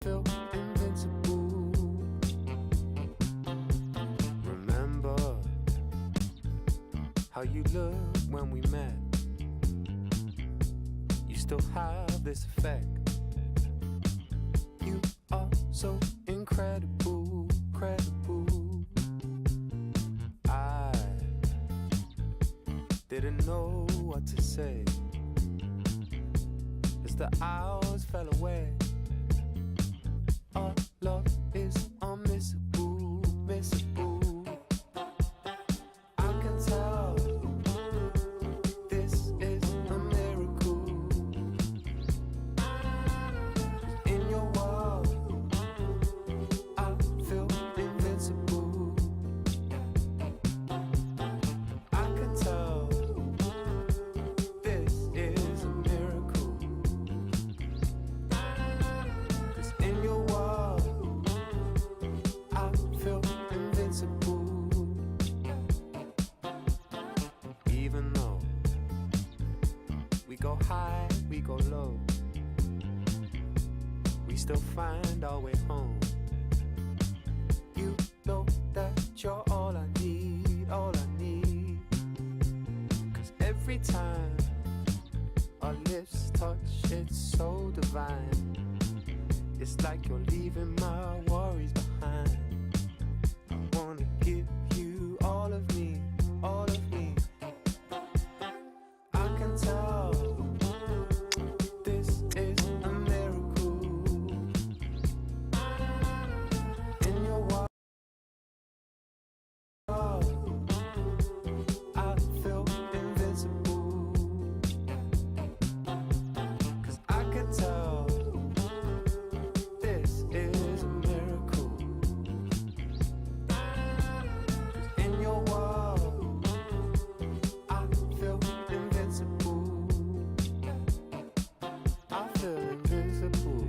feel invincible. Remember how you looked when we met. You still have this effect. You are so incredible, credible. I didn't know what to say as the hours fell away. Our love is unmissable, missable. I can tell this is a miracle. In your world, I feel invincible. I can tell this is a miracle. 'Cause in your world, I feel invincible. Even though we go high, we go low, we still find our way home. You know that you're all I need, all I need. 'Cause every time our lips touch, it's so divine. It's like you're leaving my worries behind. I wanna give you all of me, all of me. I can tell this is a miracle. In your world, I feel invincible. 'Cause I can tell this is a miracle. 'Cause in your world, I feel invincible. I feel invincible.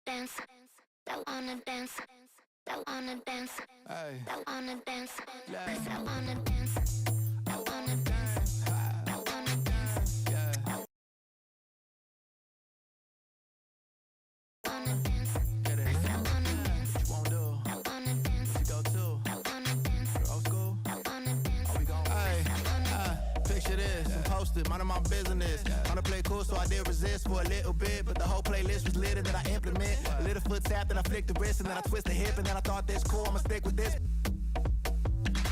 Dance, don't wanna dance, don't wanna dance, Hey, don't wanna dance, yeah, don't wanna dance, don't wanna dance, don't wanna dance, yeah. wanna dance, Get it. don't wanna dance, What you won't do? don't wanna dance, You go too. don't wanna dance, Old school. don't wanna dance, We gon' hey, picture this. I'm posted, minding my business. Wanna play cool, so I did resist for a little bit, but the whole playlist was lit and then I implement. A little foot tap, then I flick the wrist, and then I twist the hip, and then I thought this cool, I'ma stick with this.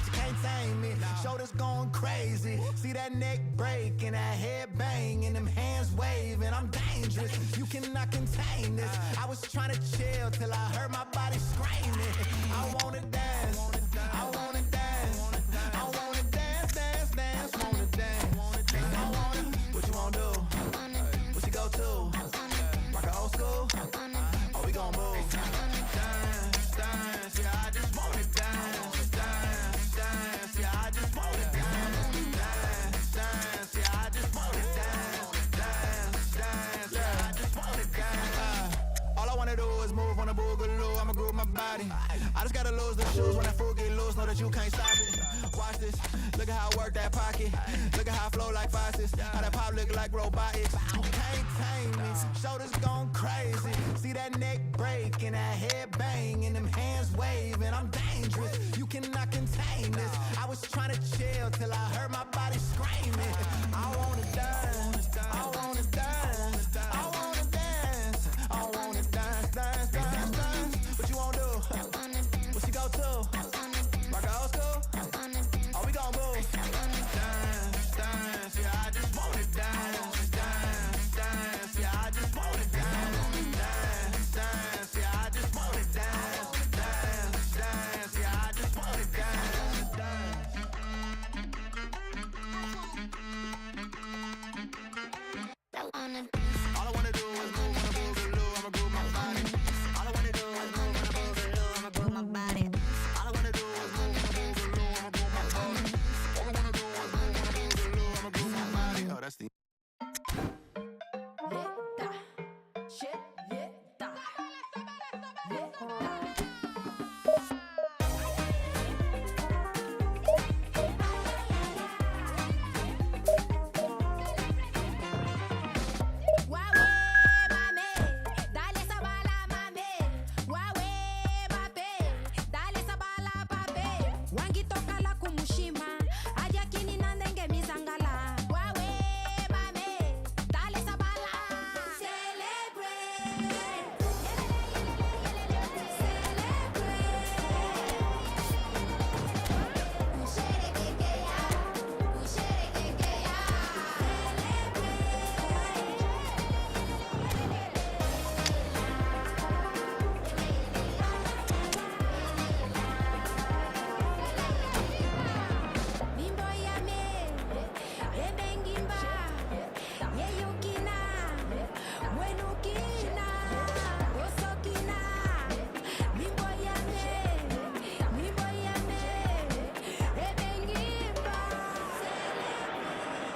She can't tame me, shoulders going crazy. See that neck break and that head bang and them hands waving. I'm dangerous, you cannot contain this. I was trying to chill till I heard my body screaming. I wanna dance, I wanna dance, I wanna dance, dance, dance, wanna dance. I wanna, what you wanna do? What you go to? Rock a old school? Oh, we gon' move. Dance, dance, yeah, I just wanna dance, dance, dance, yeah, I just wanna dance, dance, dance, yeah, I just wanna dance, dance, dance, yeah, I just wanna dance. All I wanna do is move on a boogaloo, I'ma groove my body. I just gotta lose the shoes when that fool get loose, know that you can't stop it. Watch this, look at how I work that pocket. Look at how I flow like faucets. How that pop look like robotics. You can't tame me, shoulders gone crazy. See that neck break and that head bang and them hands waving. I'm dangerous, you cannot contain this. I was trying to chill till I heard my body screaming. I wanna dance, I wanna dance, I wanna dance, I wanna dance, dance, dance, dance. What you wanna do? What you go to? Rock a old school? Oh, we gon' move. Dance, dance, yeah, I just wanna dance, dance, dance, yeah, I just wanna dance, wanna dance. All I wanna do is move on a boogaloo, I'ma groove my body. All I wanna do is move on a boogaloo, I'ma groove my body. All I wanna do is move on a boogaloo, I'ma groove my body. All I wanna do is move on a boogaloo, I'ma groove my body. Oh, that's the...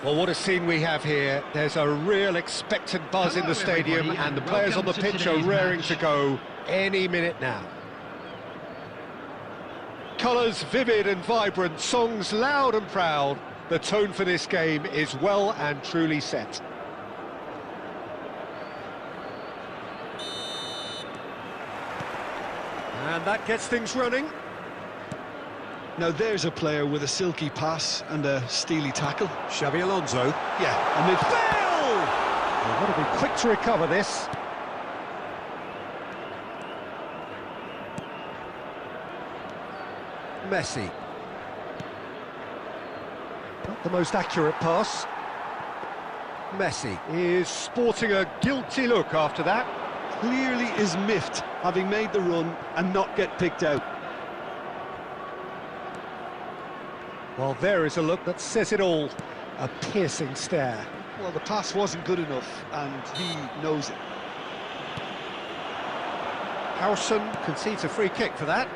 Well, what a scene we have here. There's a real expectant buzz in the stadium, and the players on the pitch are raring to go any minute now. Colours vivid and vibrant, songs loud and proud. The tone for this game is well and truly set. And that gets things running. Now there's a player with a silky pass and a steely tackle. Xabi Alonso. Yeah, and Bale! They've got to be quick to recover this. Messi. Not the most accurate pass. Messi is sporting a guilty look after that. clearly is miffed, having made the run and not get picked out. Well, there is a look that says it all. A piercing stare. Well, the pass wasn't good enough, and he knows it. Harrison concedes a free kick for that.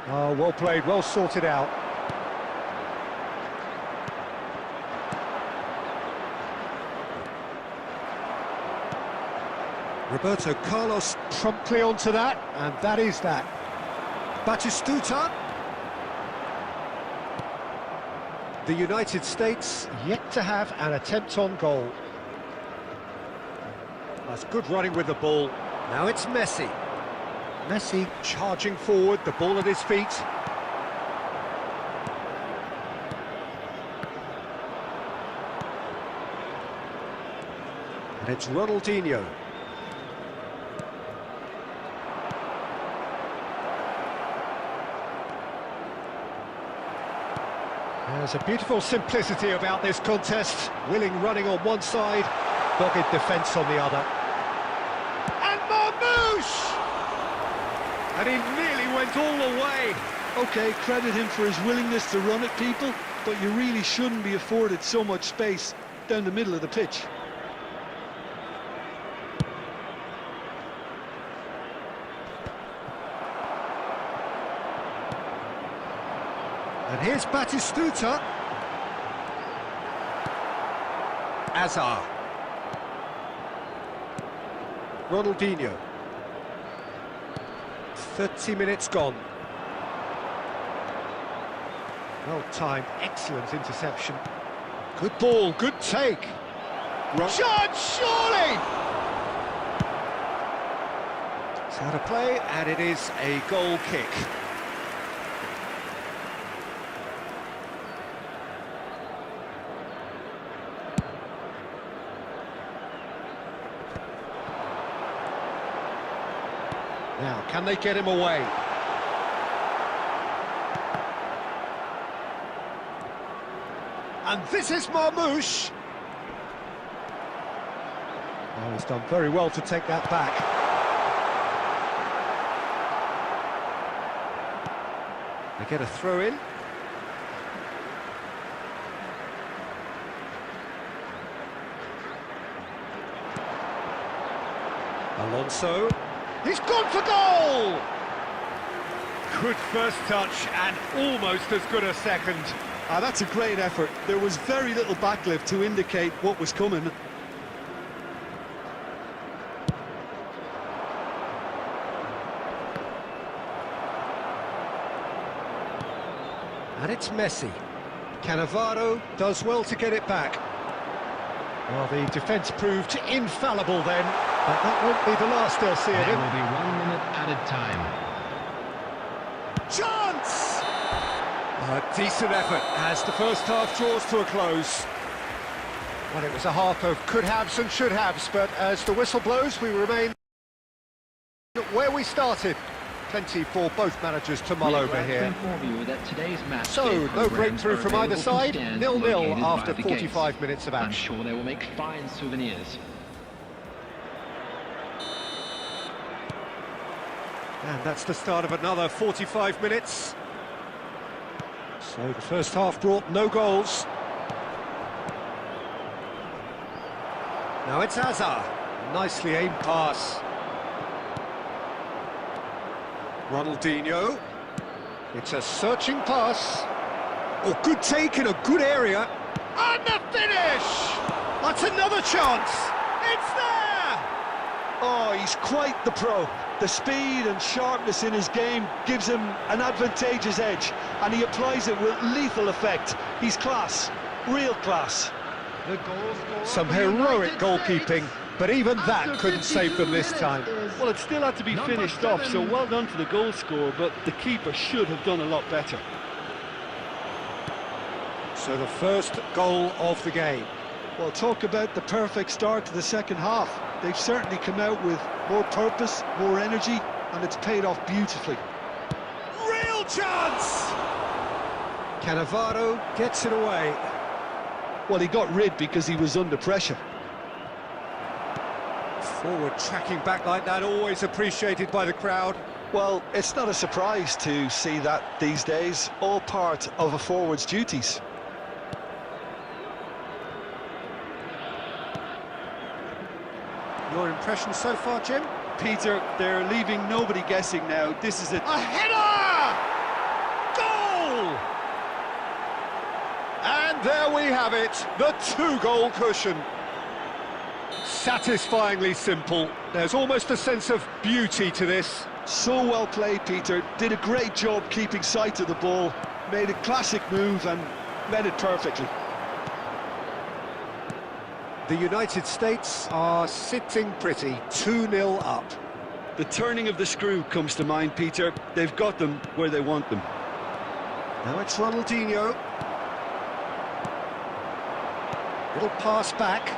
Oh, well played, well sorted out. Roberto Carlos promptly onto that, and that is that. Batistuta. The United States yet to have an attempt on goal. That's good running with the ball. Now it's Messi. Messi charging forward, the ball at his feet. And it's Ronaldinho. There's a beautiful simplicity about this contest. Willing running on one side, dogged defence on the other. And Marmouche! And he nearly went all the way. OK, credit him for his willingness to run at people, but you really shouldn't be afforded so much space down the middle of the pitch. And here's Batistuta. Azar. Ronaldinho. 30 minutes gone. Well timed, excellent interception. Good ball, good take. Shot, surely! It's out of play, and it is a goal kick. Now, can they get him away? And this is Marmouche. Oh, he's done very well to take that back. They get a throw in. Alonso. He's gone for goal! Good first touch and almost as good a second. That's a great effort. There was very little backlift to indicate what was coming. And it's Messi. Cannavaro does well to get it back. Well, the defence proved infallible then, but that won't be the last they'll see of There him. will be 1 minute added time. Chance! A decent effort as the first half draws to a close. Well, it was a half of could-haves and should-haves, but as the whistle blows, we remain where we started. Plenty for both managers to mull over here. So, no breakthrough from either side, 0-0 after 45 minutes of I'm action. sure they will make fine souvenirs. And that's the start of another 45 minutes. So the first half brought no goals. Now it's Hazard. Nicely aimed pass. Ronaldinho. It's a searching pass. Oh, good take in a good area. And the finish! That's another chance. It's there! Oh, he's quite the pro. The speed and sharpness in his game gives him an advantageous edge, and he applies it with lethal effect. He's class, real class. Some heroic goalkeeping, but even that couldn't save them this time. Well, it still had to be finished off, so well done to the goal scorer, but the keeper should have done a lot better. So the first goal of the game. Well, talk about the perfect start to the second half. They've certainly come out with more purpose, more energy, and it's paid off beautifully. Real chance! Cannavaro gets it away. Well, he got rid because he was under pressure. Forward tracking back like that, always appreciated by the crowd. Well, it's not a surprise to see that these days, all part of a forward's duties. Your impression so far, Jim? Peter, they're leaving nobody guessing now. This is it. A header! Goal! And there we have it, the two-goal cushion. Satisfyingly simple. There's almost a sense of beauty to this. So well played, Peter. Did a great job keeping sight of the ball. Made a classic move and met it perfectly. The United States are sitting pretty, 2-0 up. The turning of the screw comes to mind, Peter. They've got them where they want them. Now it's Ronaldinho. Little pass back.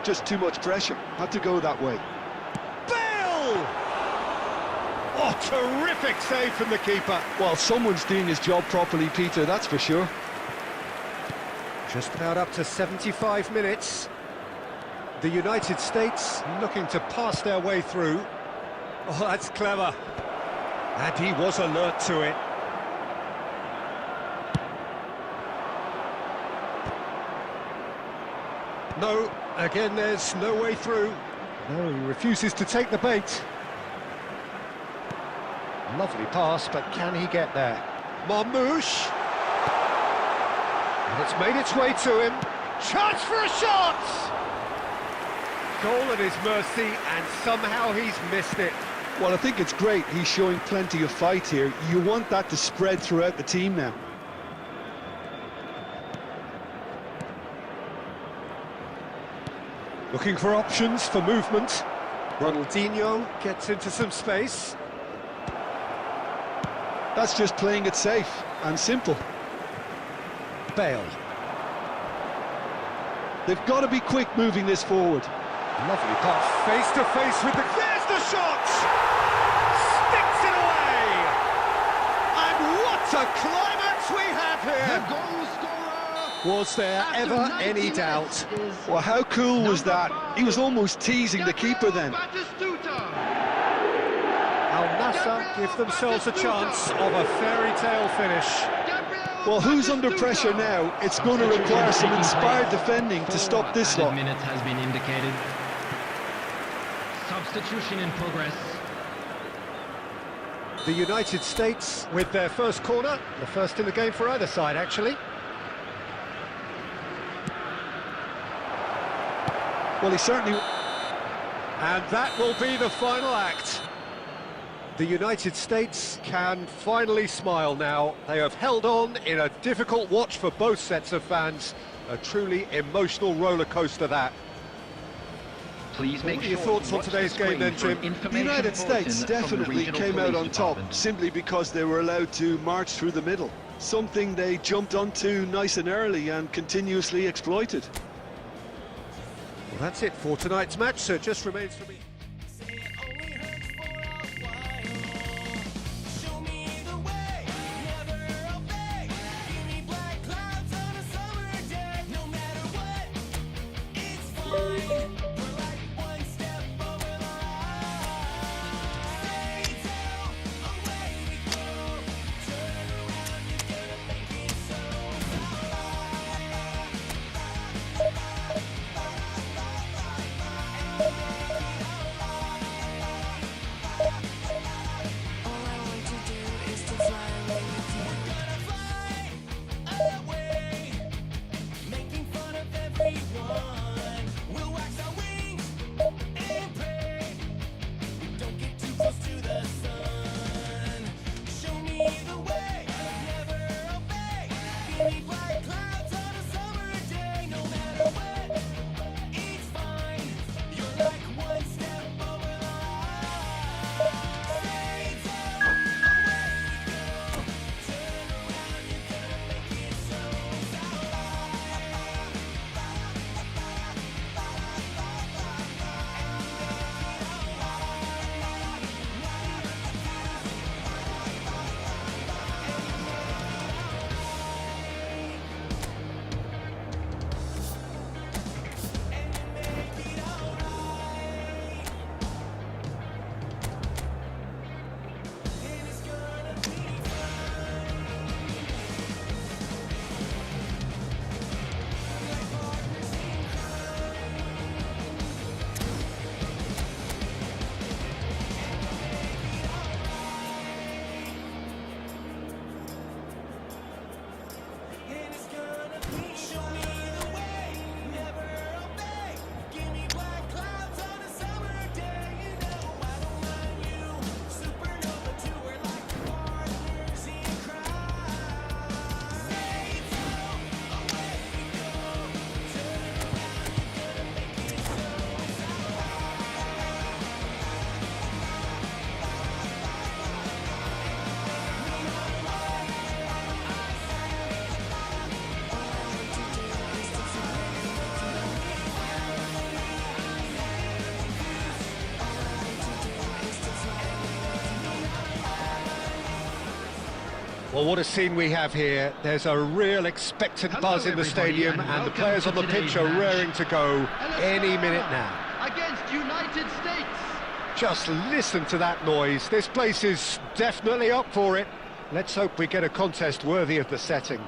Just too much pressure. Had to go that way. Bale! Oh, terrific save from the keeper. Well, someone's doing his job properly, Peter, that's for sure. Just about up to 75 minutes. The United States looking to pass their way through. Oh, that's clever. And he was alert to it. No, again there's no way through. No, he refuses to take the bait. Lovely pass, but can he get there? Marmouche! And it's made its way to him. Chance for a shot! Goal at his mercy, and somehow he's missed it. Well, I think it's great. He's showing plenty of fight here. You want that to spread throughout the team now. Looking for options for movement. Ronaldinho gets into some space. That's just playing it safe and simple. Bale. They've got to be quick moving this forward. Lovely pass. Face to face with the... There's the shot! Sticks it away! And what a climax we have here! The goal scorer! Was there ever any doubt? Well, how cool was that? He was almost teasing the keeper then. Al Nassr give themselves a chance of a fairy tale finish. Well, who's under pressure now? It's going to require some inspired defending to stop this lot. Minute has been indicated. Substitution in progress. The United States with their first corner, the first in the game for either side, actually. Well, he certainly... And that will be the final act. The United States can finally smile now. They have held on in a difficult watch for both sets of fans. A truly emotional roller coaster, that. Please make What are your sure thoughts to on watch today's the game screen then, for an Jim? The information United States bulletin from the definitely regional came out police on top department. simply because they were allowed to march through the middle. Something they jumped onto nice and early and continuously exploited. Well, that's it for tonight's match, so it just remains for me. Well, what a scene we have here. There's a real expectant buzz in the stadium, and the players on the pitch are raring to go any minute now. Against United States. Just listen to that noise. This place is definitely up for it. Let's hope we get a contest worthy of the setting.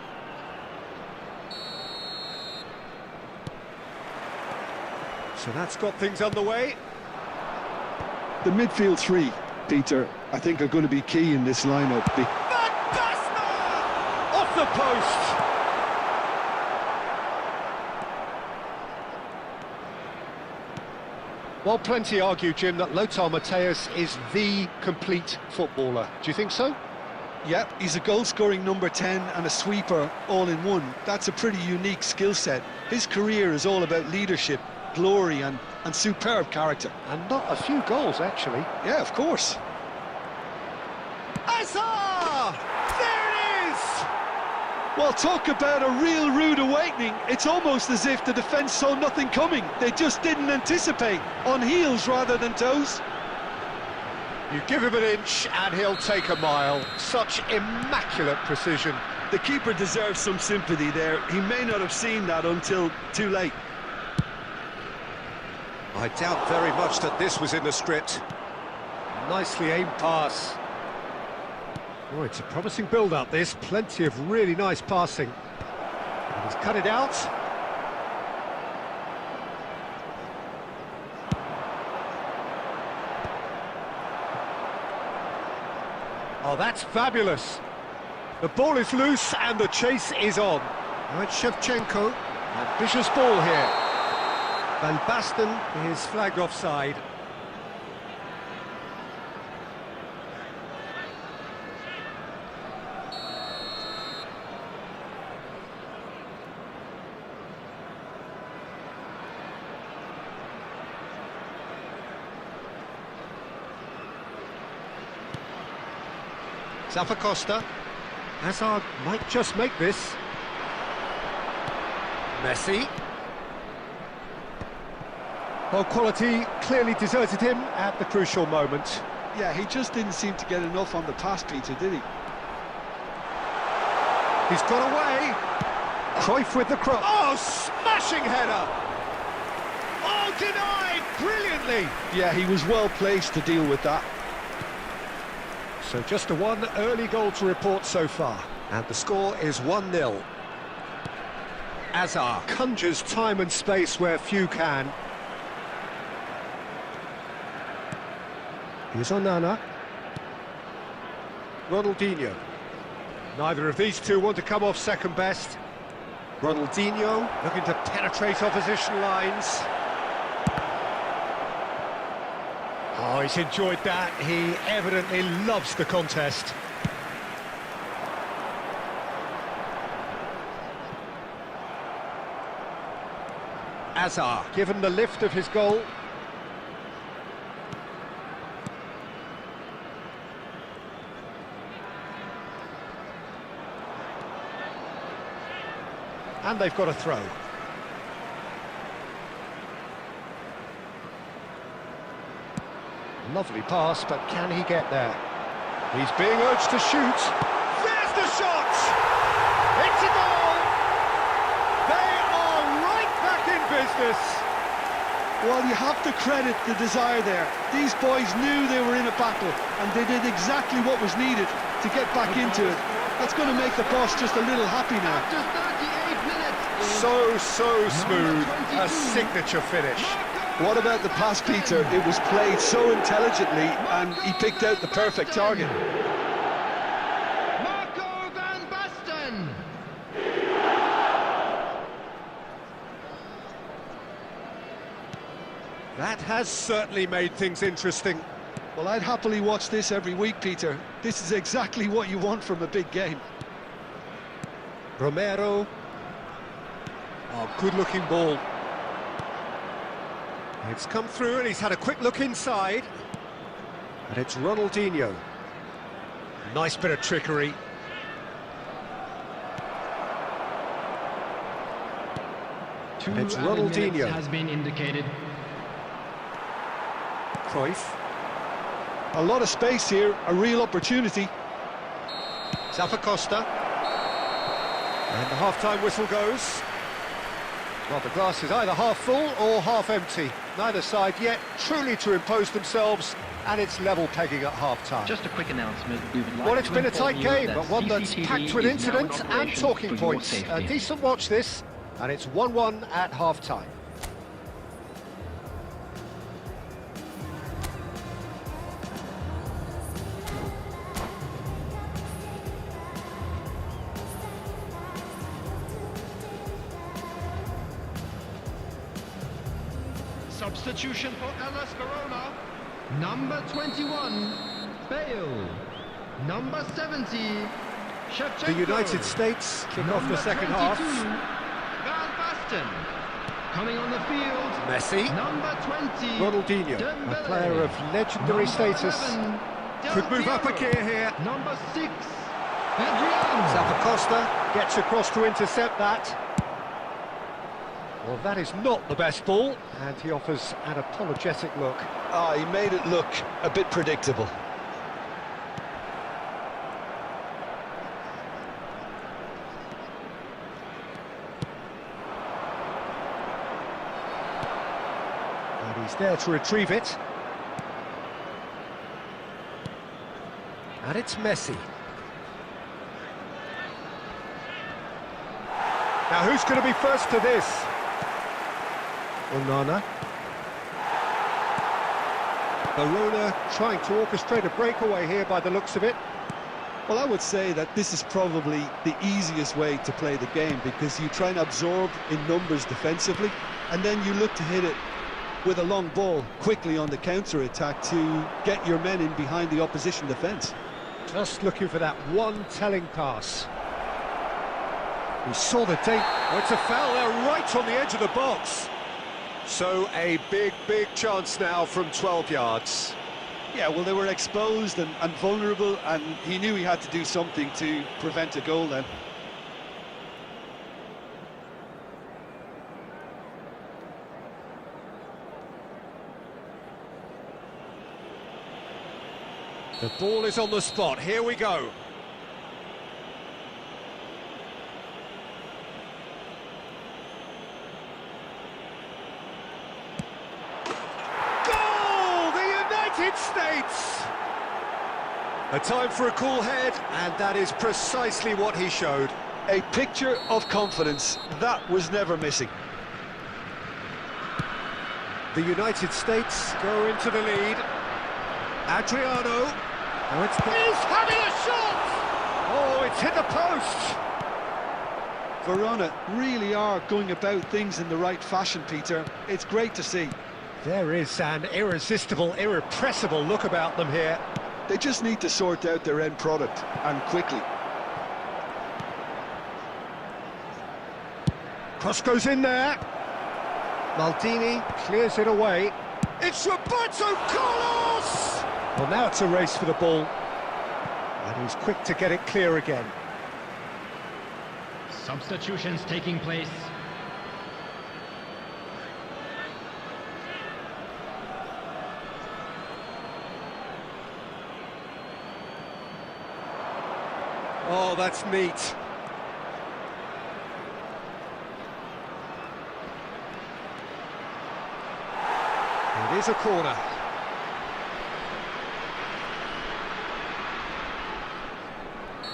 So that's got things underway. The midfield three, Peter, I think are going to be key in this lineup. Off the post! Well, plenty argue, Jim, that Lothar Matthäus is the complete footballer. Do you think so? Yep, he's a goal-scoring number 10 and a sweeper all in one. That's a pretty unique skill set. His career is all about leadership, glory and superb character. And not a few goals, actually. Yeah, of course. Azar! There it is! Well, talk about a real rude awakening. It's almost as if the defence saw nothing coming. They just didn't anticipate. On heels rather than toes. You give him an inch and he'll take a mile. Such immaculate precision. The keeper deserves some sympathy there. He may not have seen that until too late. I doubt very much that this was in the script. Nicely aimed pass. Oh, it's a promising build-up, this. Plenty of really nice passing. And he's cut it out. Oh, that's fabulous. The ball is loose and the chase is on. Now it's Shevchenko. Ambitious ball here. Van Basten is flagged offside. Costa. Hazard might just make this. Messi. Well, quality clearly deserted him at the crucial moment. Yeah, he just didn't seem to get enough on the pass, Peter, did he? He's got away. Cruyff with the cross. Oh, smashing header! Oh, denied brilliantly! Yeah, he was well placed to deal with that. So just a one early goal to report so far. And the score is 1-0. Hazard conjures time and space where few can. Here's Onana. Ronaldinho. Neither of these two want to come off second best. Ronaldinho looking to penetrate opposition lines. Oh, he's enjoyed that. He evidently loves the contest. Hazard, given the lift of his goal. And they've got a throw. Lovely pass, but can he get there? He's being urged to shoot. There's the shot! It's a goal! They are right back in business. Well, you have to credit the desire there. These boys knew they were in a battle, and they did exactly what was needed to get back into it. That's going to make the boss just a little happy now. After 38 minutes. So smooth, a signature finish. What about the pass, Peter? It was played so intelligently, and he picked out the perfect target. Marco van Basten. That has certainly made things interesting. Well, I'd happily watch this every week, Peter. This is exactly what you want from a big game. Romero. Oh, good-looking ball. It's come through and he's had a quick look inside. And it's Ronaldinho. Nice bit of trickery. And it's Ronaldinho. Has been indicated. Cruyff. A lot of space here, a real opportunity. Costa. And the half-time whistle goes. Well, the glass is either half full or half empty. Neither side yet truly to impose themselves, and it's level pegging at half-time. Just a quick announcement. We would like Well, it's to been a inform tight you game, that but one that's CCTV packed with is now in incident and operation talking for your points. A safety. decent watch this, and it's 1-1 at half-time. Substitution for Hellas Verona. Number 21, Bale. Number 70, Shevchenko. The United States kick off the Number second 22, half. Van Basten. Coming on the field, Messi. number 20, Ronaldinho, Dembele. a player of legendary Number status. 11, Del Could move up a Piero. gear here. Number 6, Adrian. Costa gets across to intercept that. Well, that is not the best ball, and he offers an apologetic look. Ah, he made it look a bit predictable. And he's there to retrieve it. And it's Messi. Now, who's going to be first to this? Onana. Verona trying to orchestrate a breakaway here by the looks of it. Well, I would say that this is probably the easiest way to play the game, because you try and absorb in numbers defensively, and then you look to hit it with a long ball quickly on the counter-attack to get your men in behind the opposition defence. Just looking for that one telling pass. He saw the date. Oh, it's a foul there right on the edge of the box. So a big chance now from 12 yards. Yeah, well, they were exposed and vulnerable, and he knew he had to do something to prevent a goal then. The ball is on the spot. Here we go. Goal! The United States! A time for a cool head, and that is precisely what he showed. A picture of confidence that was never missing. The United States go into the lead. Adriano. Oh, he's having a shot! Oh, it's hit the post! Verona really are going about things in the right fashion, Peter. It's great to see. There is an irresistible, irrepressible look about them here. They just need to sort out their end product, and quickly. Cross goes in there. Maldini clears it away. It's Roberto Carlos! Well, now it's a race for the ball. And he's quick to get it clear again. Substitutions taking place. Oh, that's neat. It is a corner.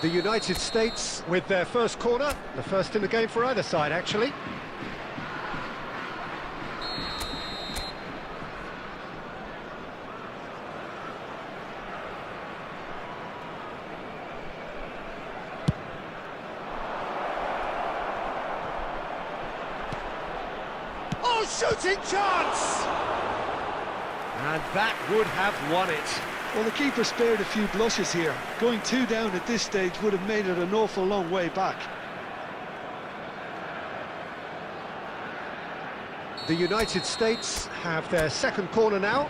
The United States with their first corner, the first in the game for either side, actually. Oh, shooting chance! And that would have won it. Well, the keeper spared a few blushes here. Going 2 down at this stage would have made it an awful long way back. The United States have their second corner now.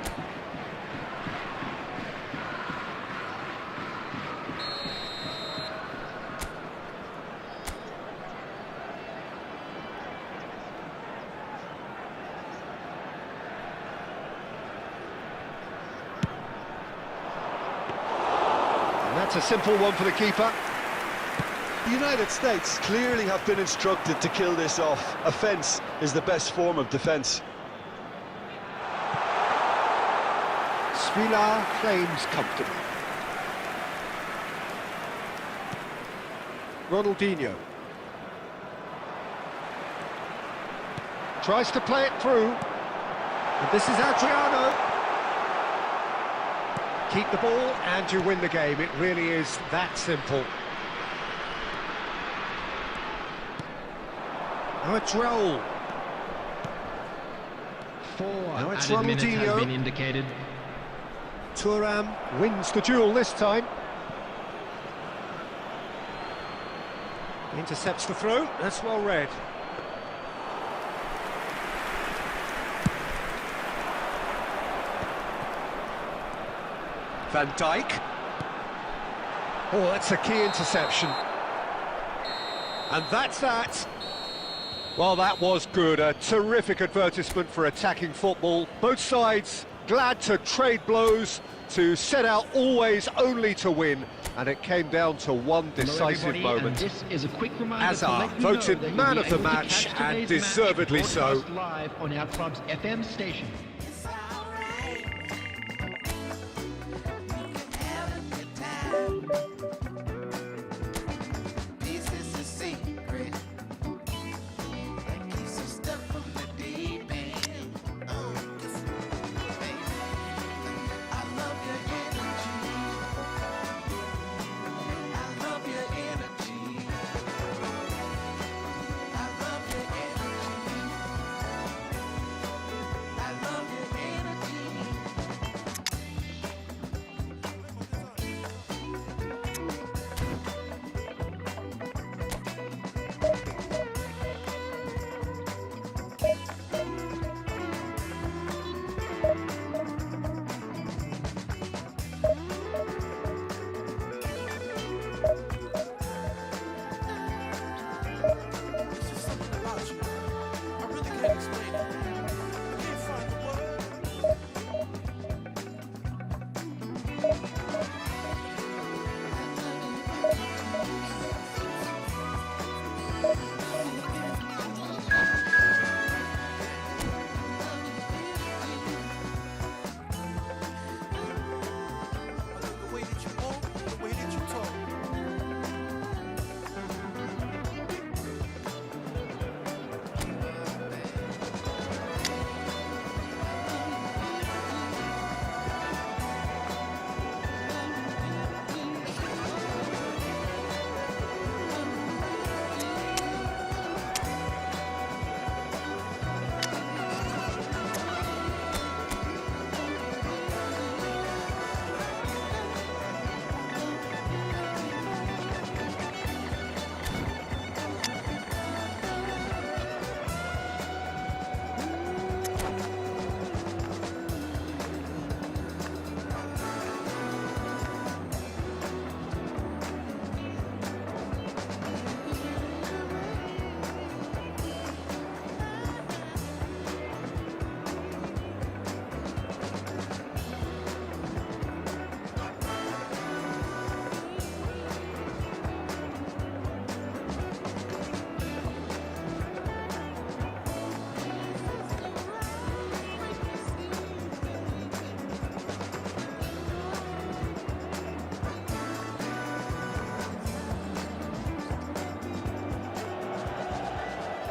That's a simple one for the keeper. The United States clearly have been instructed to kill this off. Offence is the best form of defence. Svila claims comfortably. Ronaldinho. Tries to play it through. And this is Adriano. Keep the ball and you win the game. It really is that simple. Now it's Raul. Now it's Added minutes has Ronaldinho. been indicated. Thuram wins the duel this time. Intercepts the throw. That's well read. Van Dijk. Oh, that's a key interception. And that's that. Well, that was good. A terrific advertisement for attacking football. Both sides glad to trade blows, to set out always only to win. And it came down to one decisive moment. This is a quick reminder Hazard voted man of the match, and deservedly so. Live on our club's FM station. It's alright. You can have a good time. This is a secret that keeps you stuck from the deep end. Baby, I love your energy. I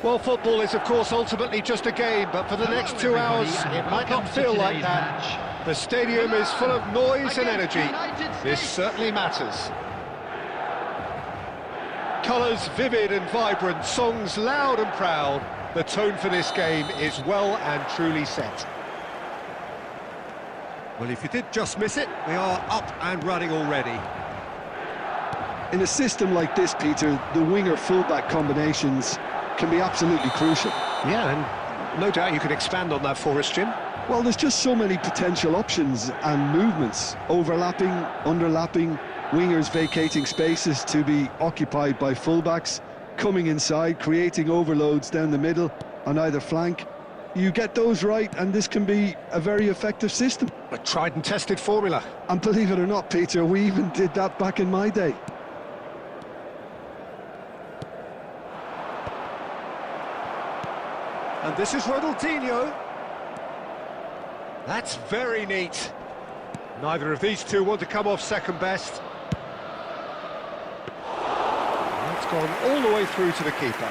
Well, football is, of course, ultimately just a game, but for the next 2 hours, it might not feel like that. The stadium is full of noise and energy. This certainly matters. Colours vivid and vibrant, songs loud and proud. The tone for this game is well and truly set. Well, if you did just miss it, we are up and running already. In a system like this, Peter, the winger-fullback combinations can be absolutely crucial. Yeah, and no doubt you could expand on that for us, Jim. Well, there's just so many potential options and movements. Overlapping, underlapping, wingers vacating spaces to be occupied by fullbacks, coming inside, creating overloads down the middle on either flank. You get those right, and this can be a very effective system. A tried and tested formula. And believe it or not, Peter, we even did that back in my day. And this is Ronaldinho. That's very neat. Neither of these two want to come off second best. That's gone all the way through to the keeper.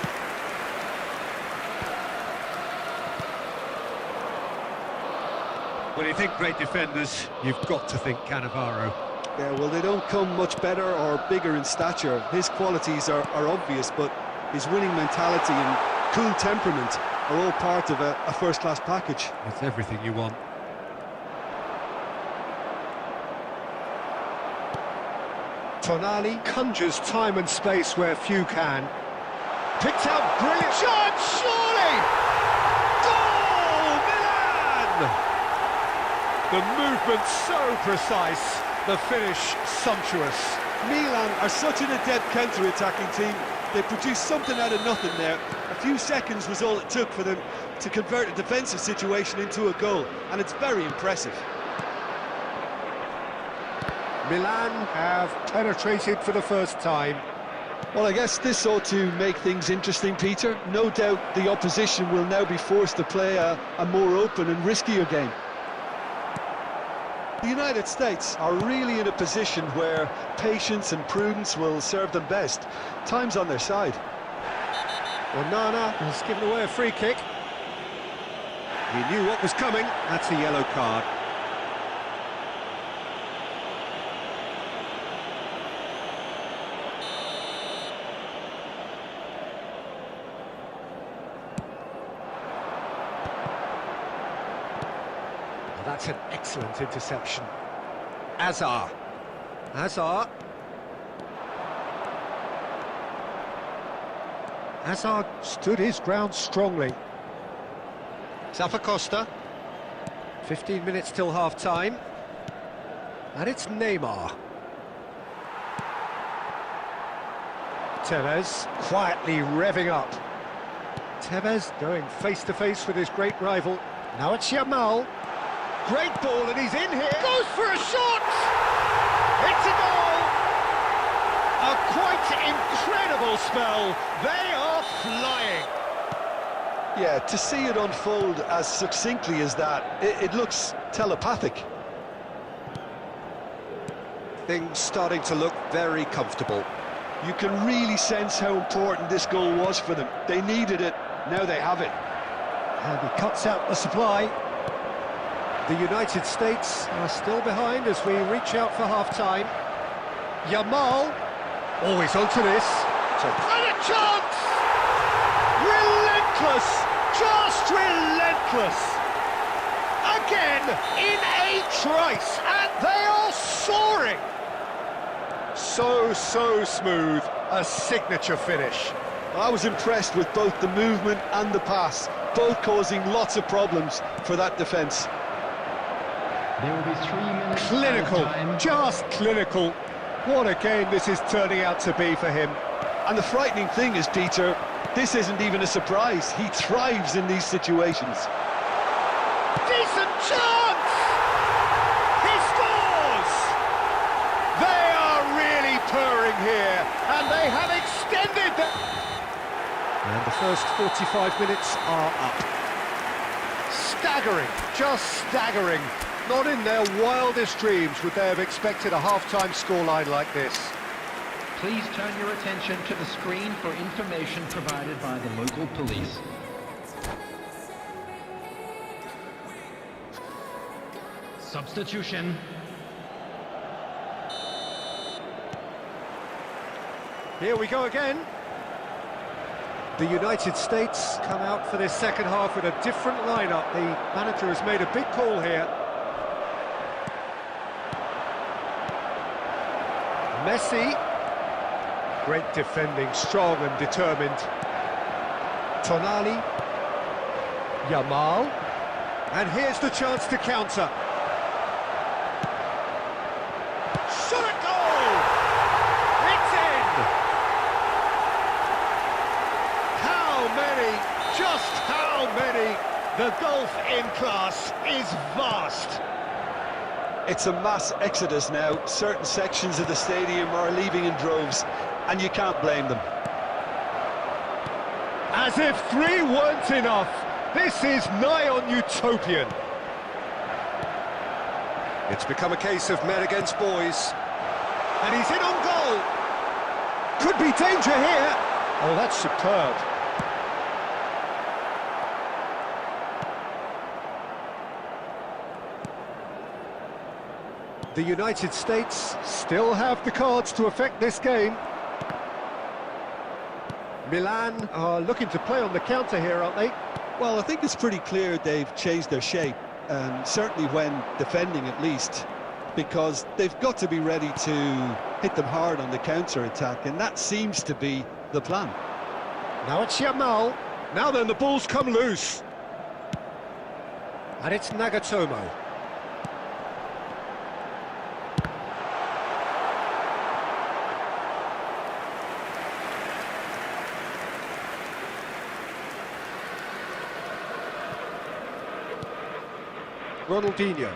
When you think great defenders, you've got to think Cannavaro. Yeah, well, they don't come much better or bigger in stature. His qualities are obvious, but his winning mentality and cool temperament are all part of a first-class package. It's everything you want. Tonali conjures time and space where few can. Picked out brilliant shot, surely! Goal, Milan! The movement so precise, the finish sumptuous. Milan are such an adept counter-attacking team. They produced something out of nothing there. A few seconds was all it took for them to convert a defensive situation into a goal, and it's very impressive. Milan have penetrated for the first time. Well, I guess this ought to make things interesting, Peter. No doubt the opposition will now be forced to play a more open and riskier game. The United States are really in a position where patience and prudence will serve them best. Time's on their side. Onana has given away a free kick. He knew what was coming. That's a yellow card. That's an excellent interception. Azar. Hazard stood his ground strongly. Zappacosta. 15 minutes till half-time. And it's Neymar. Tevez quietly revving up. Tevez going face-to-face with his great rival. Now it's Yamal. Great ball, and he's in here. Goes for a shot! It's a goal! A quite incredible spell. They are flying. Yeah, to see it unfold as succinctly as that, it looks telepathic. Things starting to look very comfortable. You can really sense how important this goal was for them. They needed it, now they have it. And he cuts out the supply. The United States are still behind as we reach out for half-time. Yamal, always onto this. And a chance! Relentless! Just relentless! Again, in a trice, and they are soaring! So smooth, a signature finish. I was impressed with both the movement and the pass, both causing lots of problems for that defence. There will be 3 minutes. Clinical, just clinical. What a game this is turning out to be for him. And the frightening thing is, Peter, this isn't even a surprise. He thrives in these situations. Decent chance! He scores! They are really purring here, and they have extended the... And the first 45 minutes are up. Staggering, just staggering. Not in their wildest dreams would they have expected a half-time scoreline like this. Please turn your attention to the screen for information provided by the local police. Substitution. Here we go again. The United States come out for this second half with a different lineup. The manager has made a big call here. Messi. Great defending, strong and determined. Tonali. Yamal. And here's the chance to counter. Shot at goal! It's in! How many, just how many? The gulf in class is vast. It's a mass exodus now. Certain sections of the stadium are leaving in droves, and you can't blame them. As if 3 weren't enough, this is nigh on utopian. It's become a case of men against boys. And he's in on goal. Could be danger here. Oh, that's superb. The United States still have the cards to affect this game. Milan are looking to play on the counter here, aren't they? Well, I think it's pretty clear they've changed their shape, certainly when defending at least, because they've got to be ready to hit them hard on the counter-attack, and that seems to be the plan. Now it's Yamal. Now then, the ball's come loose. And it's Nagatomo. Ronaldinho.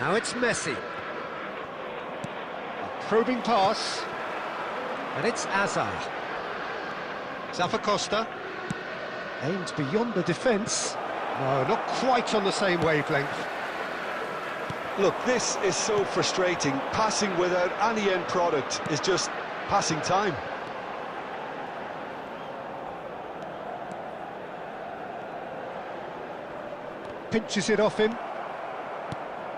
Now it's Messi. A probing pass. And it's Azar. Zappacosta. Aimed beyond the defence. No, not quite on the same wavelength. Look, this is so frustrating. Passing without any end product is just passing time. Pinches it off him.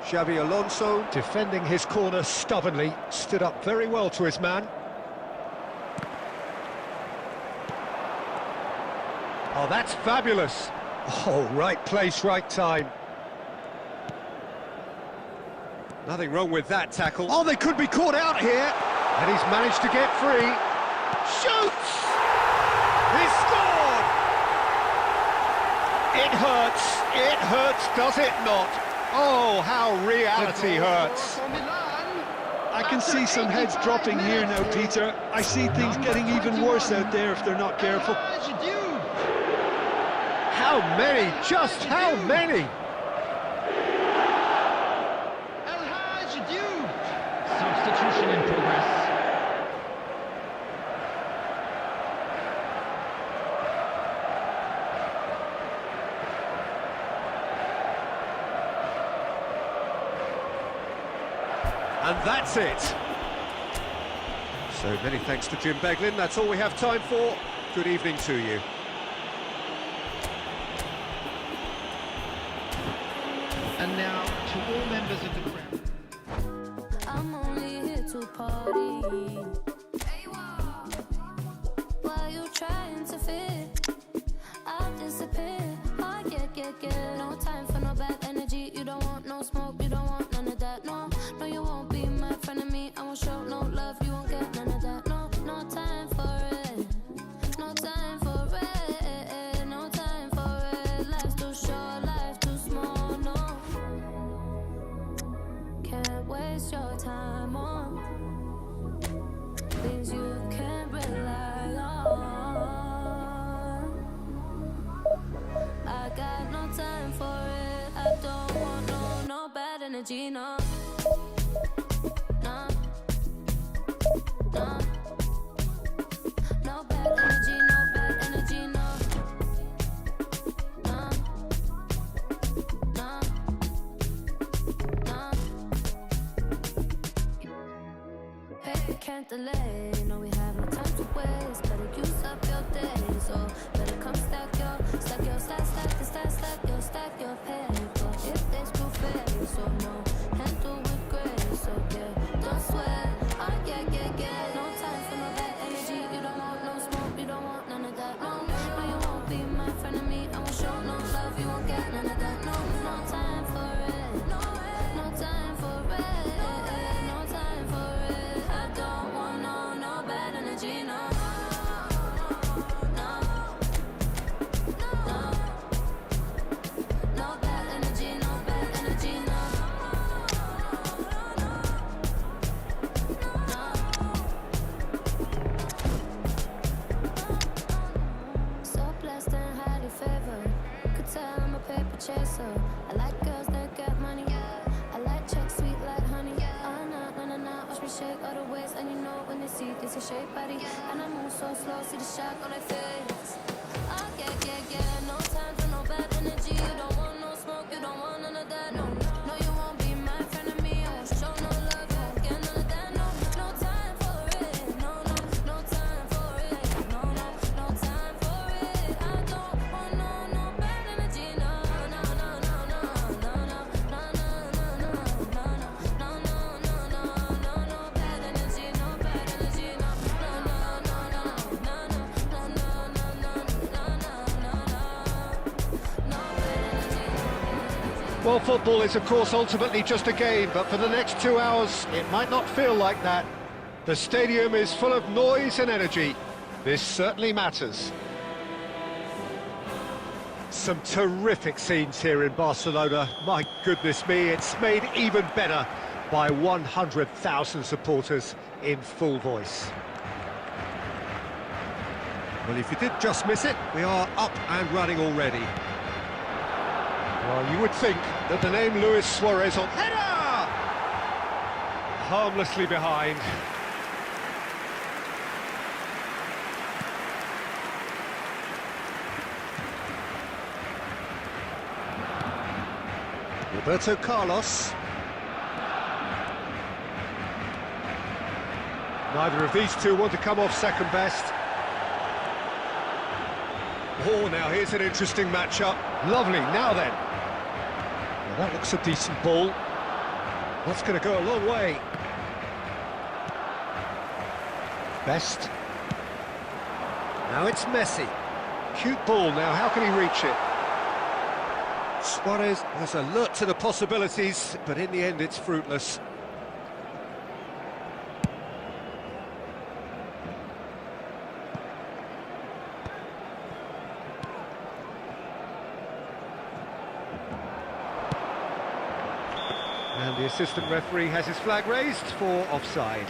Xabi Alonso, defending his corner stubbornly, stood up very well to his man. Oh, that's fabulous. Oh, right place, right time. Nothing wrong with that tackle. Oh, they could be caught out here. And he's managed to get free. Shoots! He scored! It hurts, does it not? Oh, how reality hurts. I can see some heads dropping here now, Peter. I see things getting even worse out there if they're not careful. How many? Just how many? Substitution in progress. And that's it. So many thanks to Jim Beglin. That's all we have time for. Good evening to you. And now, to all members of the crowd. I'm only here to party. While you trying to fit, I'll disappear. Oh, yeah. No time for no bad energy. You don't want no smoke, you don't want none of that. No, you won't be my friend of me. I won't show no love, you won't get none of that. No time for it. No time for it. No time for it. Life's too short, life too small. No, can't waste your time on things you can't rely on. I got no time for it. I don't want no bad energy, no. No bad energy, no bad energy, no. Hey, we can't delay, no, we have ways. Better use up your days, or better come stack your stack your stack your paper. If they screw face, so no, handle with grace, so yeah, don't sweat. Oh yeah. No time for no bad energy. You don't want no smoke, you don't want none of that. No, you won't be my friend of me. I won't show no love, you won't get none of that. No time for it. No time for it. No time for it. I don't want no bad energy. No. No bad energy. No bad energy. No. So blessed and highly favored. Could tell I'm a paper chaser. I like girls that got money. I like checks sweet like honey. Oh no. Watch me shake all the ways, and you know when they see this a shape body. And I move so slow, see the shock on their face. Oh yeah. No time for no bad energy. You don't want no smoke, you don't want none of that. No, you won't be my friend of me. I won't show no love, you won't get none of that. No time for it. No time for it. No time for it. I don't want no bad energy. No bad energy. No bad energy. Well, football is, of course, ultimately just a game, but for the next 2 hours, it might not feel like that. The stadium is full of noise and energy. This certainly matters. Some terrific scenes here in Barcelona. My goodness me, it's made even better by 100,000 supporters in full voice. Well, if you did just miss it, we are up and running already. Well, you would think that the name Luis Suarez on header! Harmlessly behind. Roberto Carlos. Neither of these two want to come off second best. Oh, now here's an interesting matchup. Lovely, now then. Well, that looks a decent ball. That's going to go a long way. Best. Now it's Messi. Cute ball now, how can he reach it? Suarez was alert to the possibilities, but in the end it's fruitless. And the assistant referee has his flag raised for offside.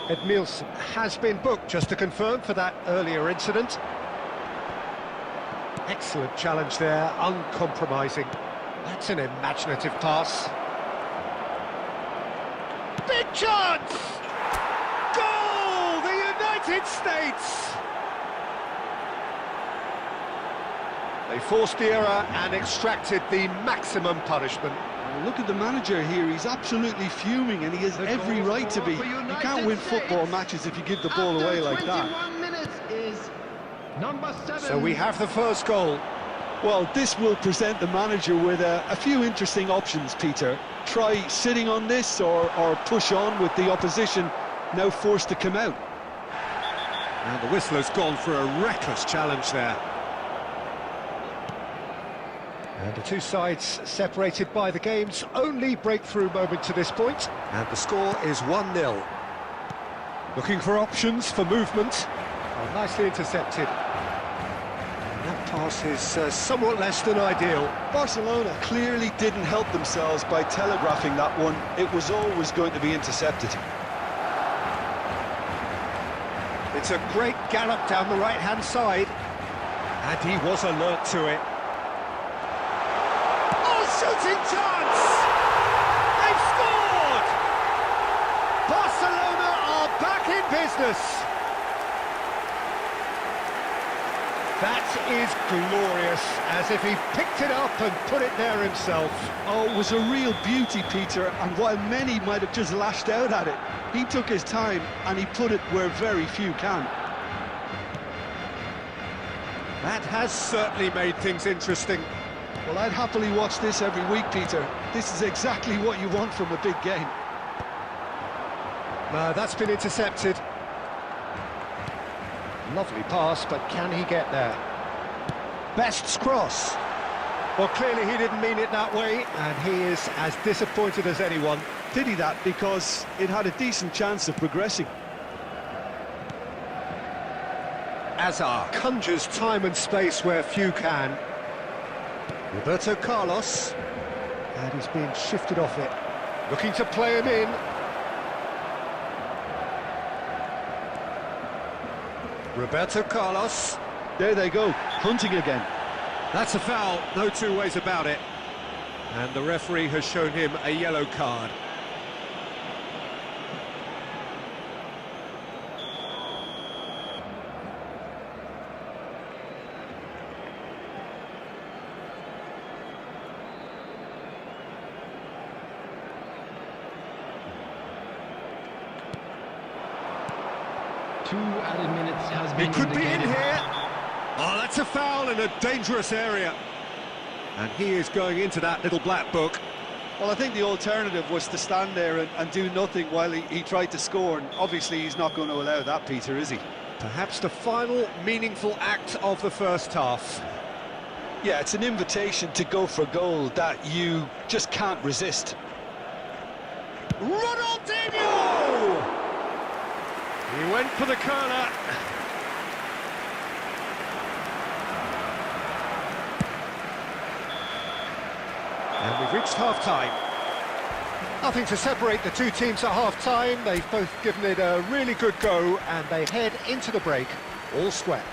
Edmilson has been booked, just to confirm, for that earlier incident. Excellent challenge there, uncompromising. That's an imaginative pass. Big chance! Goal! The United States! They forced the error and extracted the maximum punishment. Look at the manager here, he's absolutely fuming and he has every right to be. You can't win football matches if you give the ball away like that. So we have the first goal. Well, this will present the manager with a few interesting options, Peter. Try sitting on this or push on with the opposition now forced to come out. And the whistler's gone for a reckless challenge there. And the two sides separated by the game's only breakthrough moment to this point. And the score is 1-0. Looking for options for movement. Oh, nicely intercepted. And that pass is somewhat less than ideal. Barcelona clearly didn't help themselves by telegraphing that one. It was always going to be intercepted. It's a great gallop down the right-hand side. And he was alert to it. Shooting chance! They've scored! Barcelona are back in business. That is glorious, as if he picked it up and put it there himself. Oh, it was a real beauty, Peter, and while many might have just lashed out at it, he took his time and he put it where very few can. That has certainly made things interesting. Well, I'd happily watch this every week, Peter. This is exactly what you want from a big game. No, that's been intercepted. Lovely pass, but can he get there? Best's cross. Well, clearly he didn't mean it that way, and he is as disappointed as anyone. Pity that, because it had a decent chance of progressing. Hazard conjures time and space where few can. Roberto Carlos, and he's being shifted off it. Looking to play him in. Roberto Carlos. There they go, hunting again. That's a foul, no two ways about it. And the referee has shown him a yellow card. Two added minutes has been He could be in indicated. here. Oh, that's a foul in a dangerous area. And he is going into that little black book. Well, I think the alternative was to stand there and do nothing while he tried to score, and obviously he's not going to allow that, Peter, is he? Perhaps the final meaningful act of the first half. Yeah, it's an invitation to go for goal that you just can't resist. Ronaldinho! He went for the corner. And we've reached half-time. Nothing to separate the two teams at half-time. They've both given it a really good go, and they head into the break all square.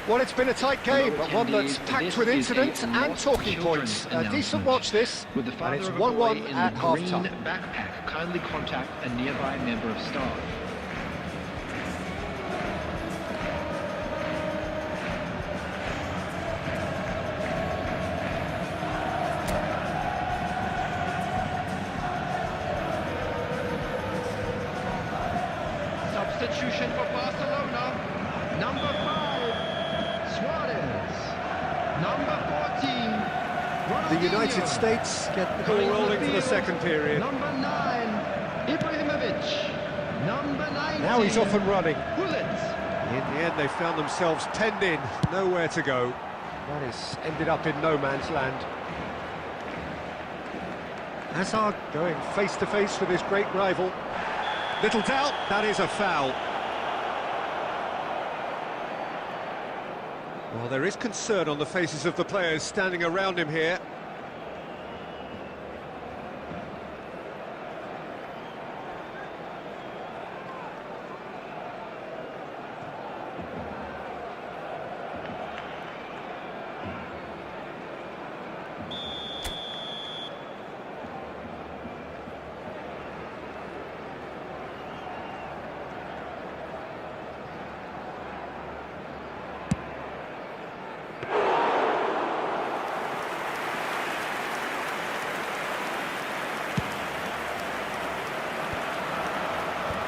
Well, it's been a tight game, but one that's packed with incidents and talking points. A decent watch this, With the and father it's of a boy 1-1 in at the green half-time. backpack, kindly contact a nearby member of staff. Substitution for Barcelona. Number 5, Suarez. Number 14, The Ronaldinho. United States get the ball Coming on rolling for the field, second period. Number 9, Ibrahimovic. Number 19, Now he's off and running. Bullets. In the end, they found themselves penned in, nowhere to go. That has ended up in no man's land. Hazard going face-to-face with his great rival. Little doubt, that is a foul. Well, there is concern on the faces of the players standing around him here.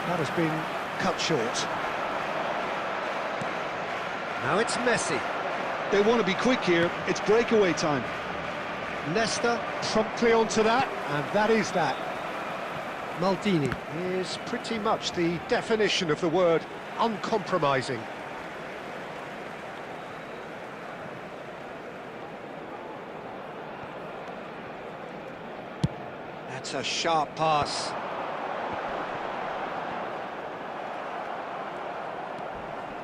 That has been cut short. Now it's Messi. They want to be quick here, it's breakaway time. Nesta promptly onto that, and that is that. Maldini is pretty much the definition of the word uncompromising. That's a sharp pass.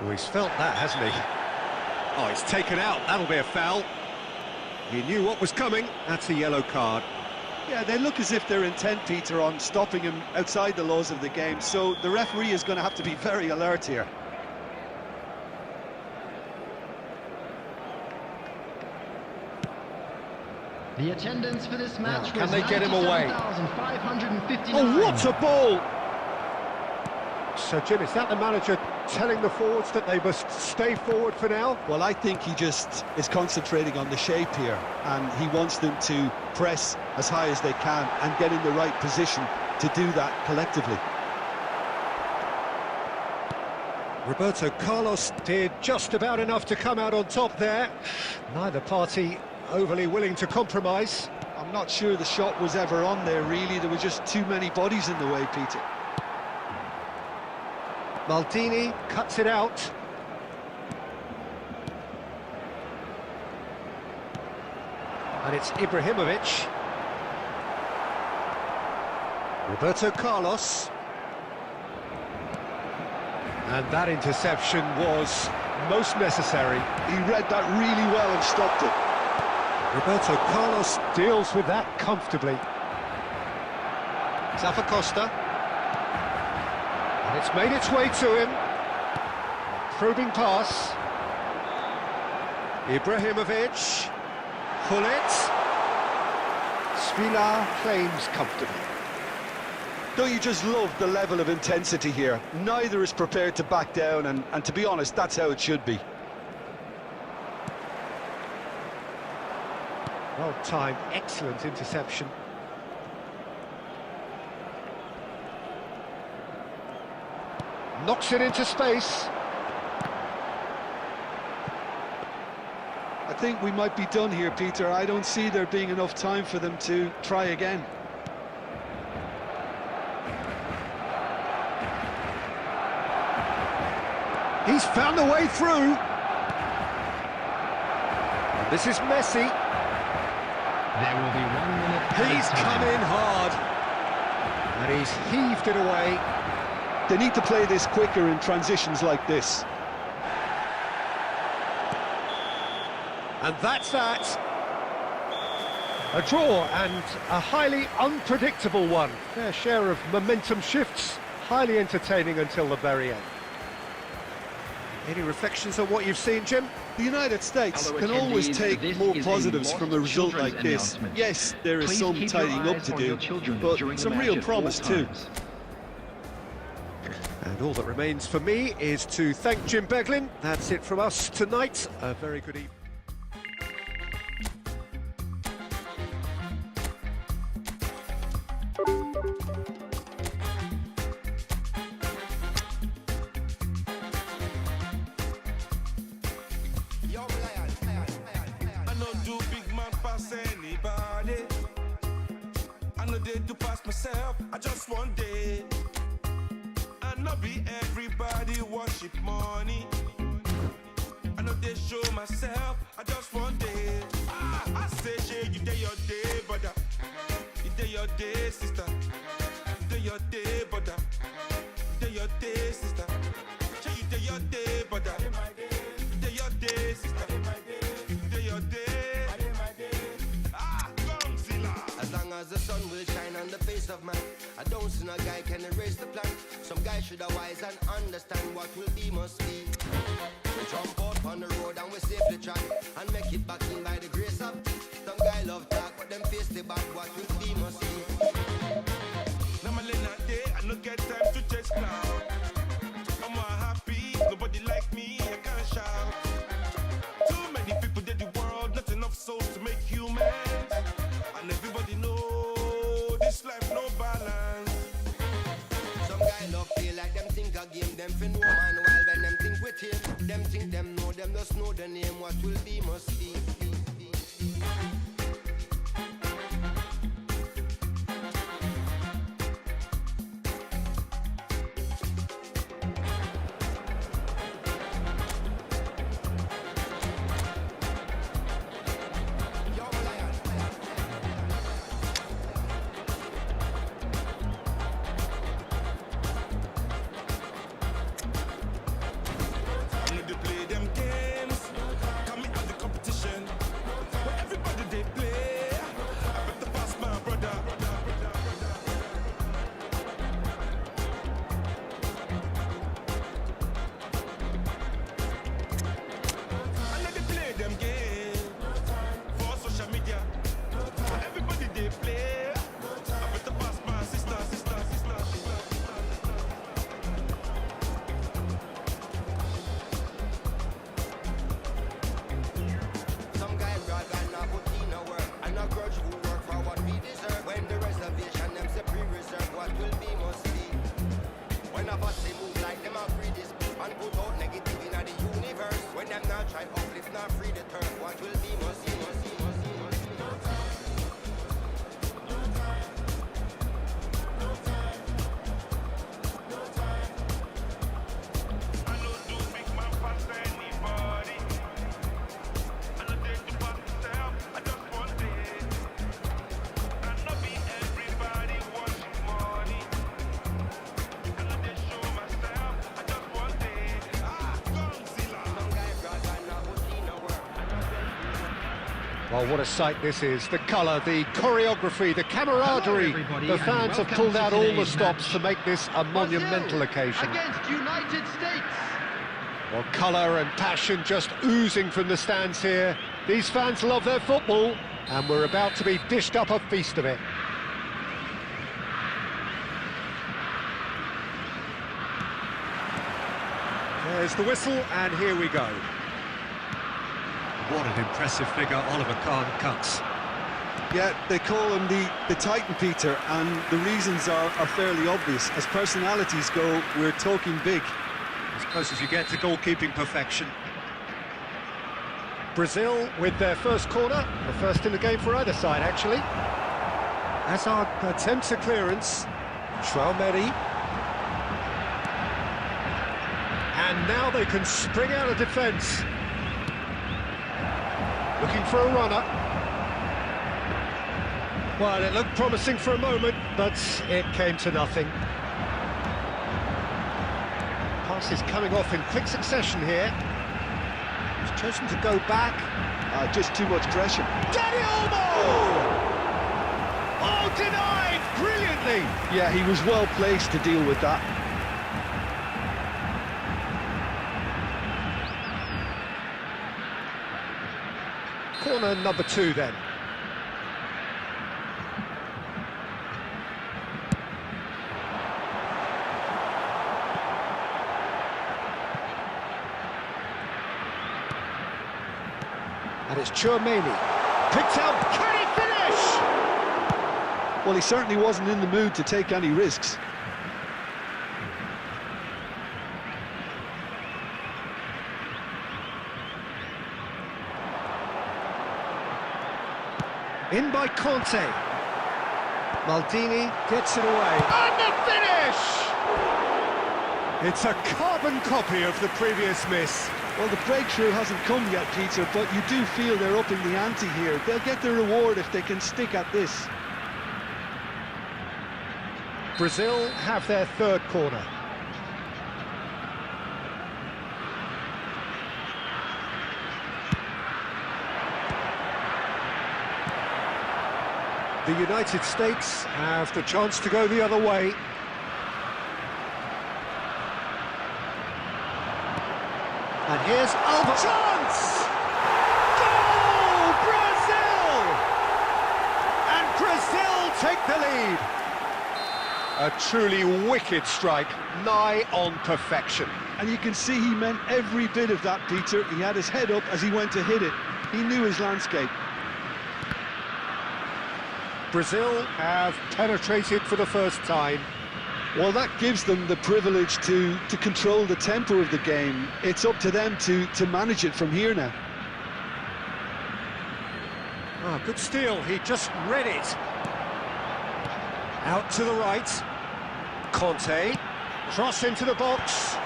Oh, he's felt that, hasn't he? Oh, he's taken out. That'll be a foul. He knew what was coming. That's a yellow card. Yeah, they look as if they're intent, Peter, on stopping him outside the laws of the game, so the referee is going to have to be very alert here. The attendance for this match Now, was can they get him away? 97,559. Oh, what a ball! So, Jim, is that the manager telling the forwards that they must stay forward for now? Well, I think he just is concentrating on the shape here, and he wants them to press as high as they can and get in the right position to do that collectively. Roberto Carlos did just about enough to come out on top there. Neither party overly willing to compromise. I'm not sure the shot was ever on there, really. There were just too many bodies in the way, Peter. Maldini cuts it out. And it's Ibrahimovic. Roberto Carlos. And that interception was most necessary. He read that really well and stopped it. Roberto Carlos deals with that comfortably. Zappacosta. And it's made its way to him. Probing pass. Ibrahimovic. Hullet. Spina claims comfortably. Don't you just love the level of intensity here? Neither is prepared to back down, and to be honest, that's how it should be. Well timed, excellent interception. Knocks it into space. I think we might be done here, Peter. I don't see there being enough time for them to try again. He's found a way through. This is Messi. There will be 1 minute. He's come in hard. And he's heaved it away. They need to play this quicker in transitions like this. And that's that. A draw, and a highly unpredictable one. Fair share of momentum shifts. Highly entertaining until the very end. Any reflections on what you've seen, Jim? The United States Hello, can always attendees. take This more is a positives Lost from a result Children's like this. announcement. Yes, there is Please some keep your tidying up eyes to on do, your children but during the some match real at all promise too. times. And all that remains for me is to thank Jim Beglin. That's it from us tonight. A very good evening. I know do big man pass anybody. I know they do pass myself. I just one day. I know be everybody worship money. I know they show myself. I just one day. I say, shey, you day your day, brother. You day your day, sister. You day your day, brother. You day your day, sister. Shey, you day your day, brother. You day your day, sister. You day your day. Godzilla. As long as the sun will shine on the face of man, I don't see no guy can erase the plan. Some guy should have wise and understand what will be must be. We jump out on the road and we safely track and make it back in by the grace of. Some guy love talk, but them face the back. What will be must be. Now my late night day, I no get time to chase cloud. I'm not happy, nobody like me, I can't shout. Too many people did the world, not enough souls to make humans. And everybody know this life no balance. Some guy love feel like them think a game, them fin no man while when them think with him. Them think them just know the name, what will be must be. I'm gonna play them games, come me out the competition. Well, what a sight this is. The colour, the choreography, the camaraderie. everybody, The and fans have welcome pulled to out all the today's stops match. to make this a monumental Brazil occasion. against United States. Well, colour and passion just oozing from the stands here. These fans love their football, and we're about to be dished up a feast of it. There's the whistle, and here we go. What an impressive figure Oliver Kahn cuts. Yeah, they call him the Titan, Peter, and the reasons are fairly obvious. As personalities go, we're talking big. As close as you get to goalkeeping perfection. Brazil with their first corner, the first in the game for either side, actually. Hazard attempts a clearance. Traumeri. And now they can spring out of defence. Looking for a runner. Well, it looked promising for a moment, but it came to nothing. Passes coming off in quick succession here. He's chosen to go back. Just too much pressure. Dani Olmo! Oh, denied brilliantly! Yeah, he was well placed to deal with that. Corner number 2 then. And it's Traumeri. Picked out, can he finish? Well, he certainly wasn't in the mood to take any risks. In by Conte. Maldini gets it away. And the finish! It's a carbon copy of the previous miss. Well, the breakthrough hasn't come yet, Peter, but you do feel they're upping the ante here. They'll get their reward if they can stick at this. Brazil have their third corner. The United States have the chance to go the other way. And here's a chance! Goal! Brazil! And Brazil take the lead. A truly wicked strike, nigh on perfection. And you can see he meant every bit of that, Peter. He had his head up as he went to hit it. He knew his landscape. Brazil have penetrated for the first time. Well, that gives them the privilege to control the tempo of the game. It's up to them to manage it from here now. Oh, good steal, he just read it. Out to the right. Conte, cross into the box.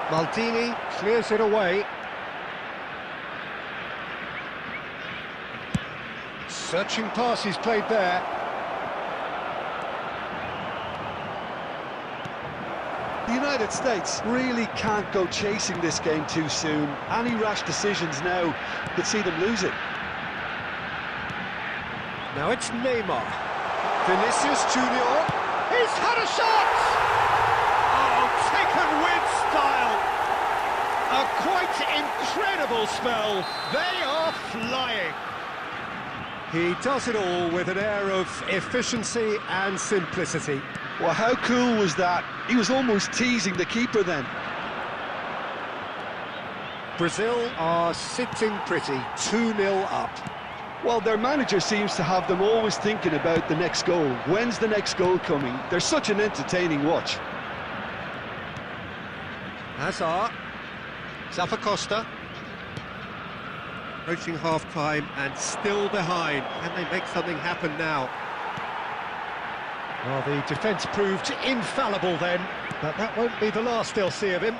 Maldini clears it away. Searching pass he's played there. The United States really can't go chasing this game too soon. Any rash decisions now could see them lose it. Now it's Neymar. Vinicius Junior. He's had a shot! Oh, taken with style. A quite incredible spell. They are flying. He does it all with an air of efficiency and simplicity. Well, how cool was that? He was almost teasing the keeper then. Brazil are sitting pretty, 2-0 up. Well, their manager seems to have them always thinking about the next goal. When's the next goal coming? They're such an entertaining watch. Hazard, Zappacosta, approaching half-time and still behind. Can they make something happen now? Well, the defence proved infallible then, but that won't be the last they'll see of him.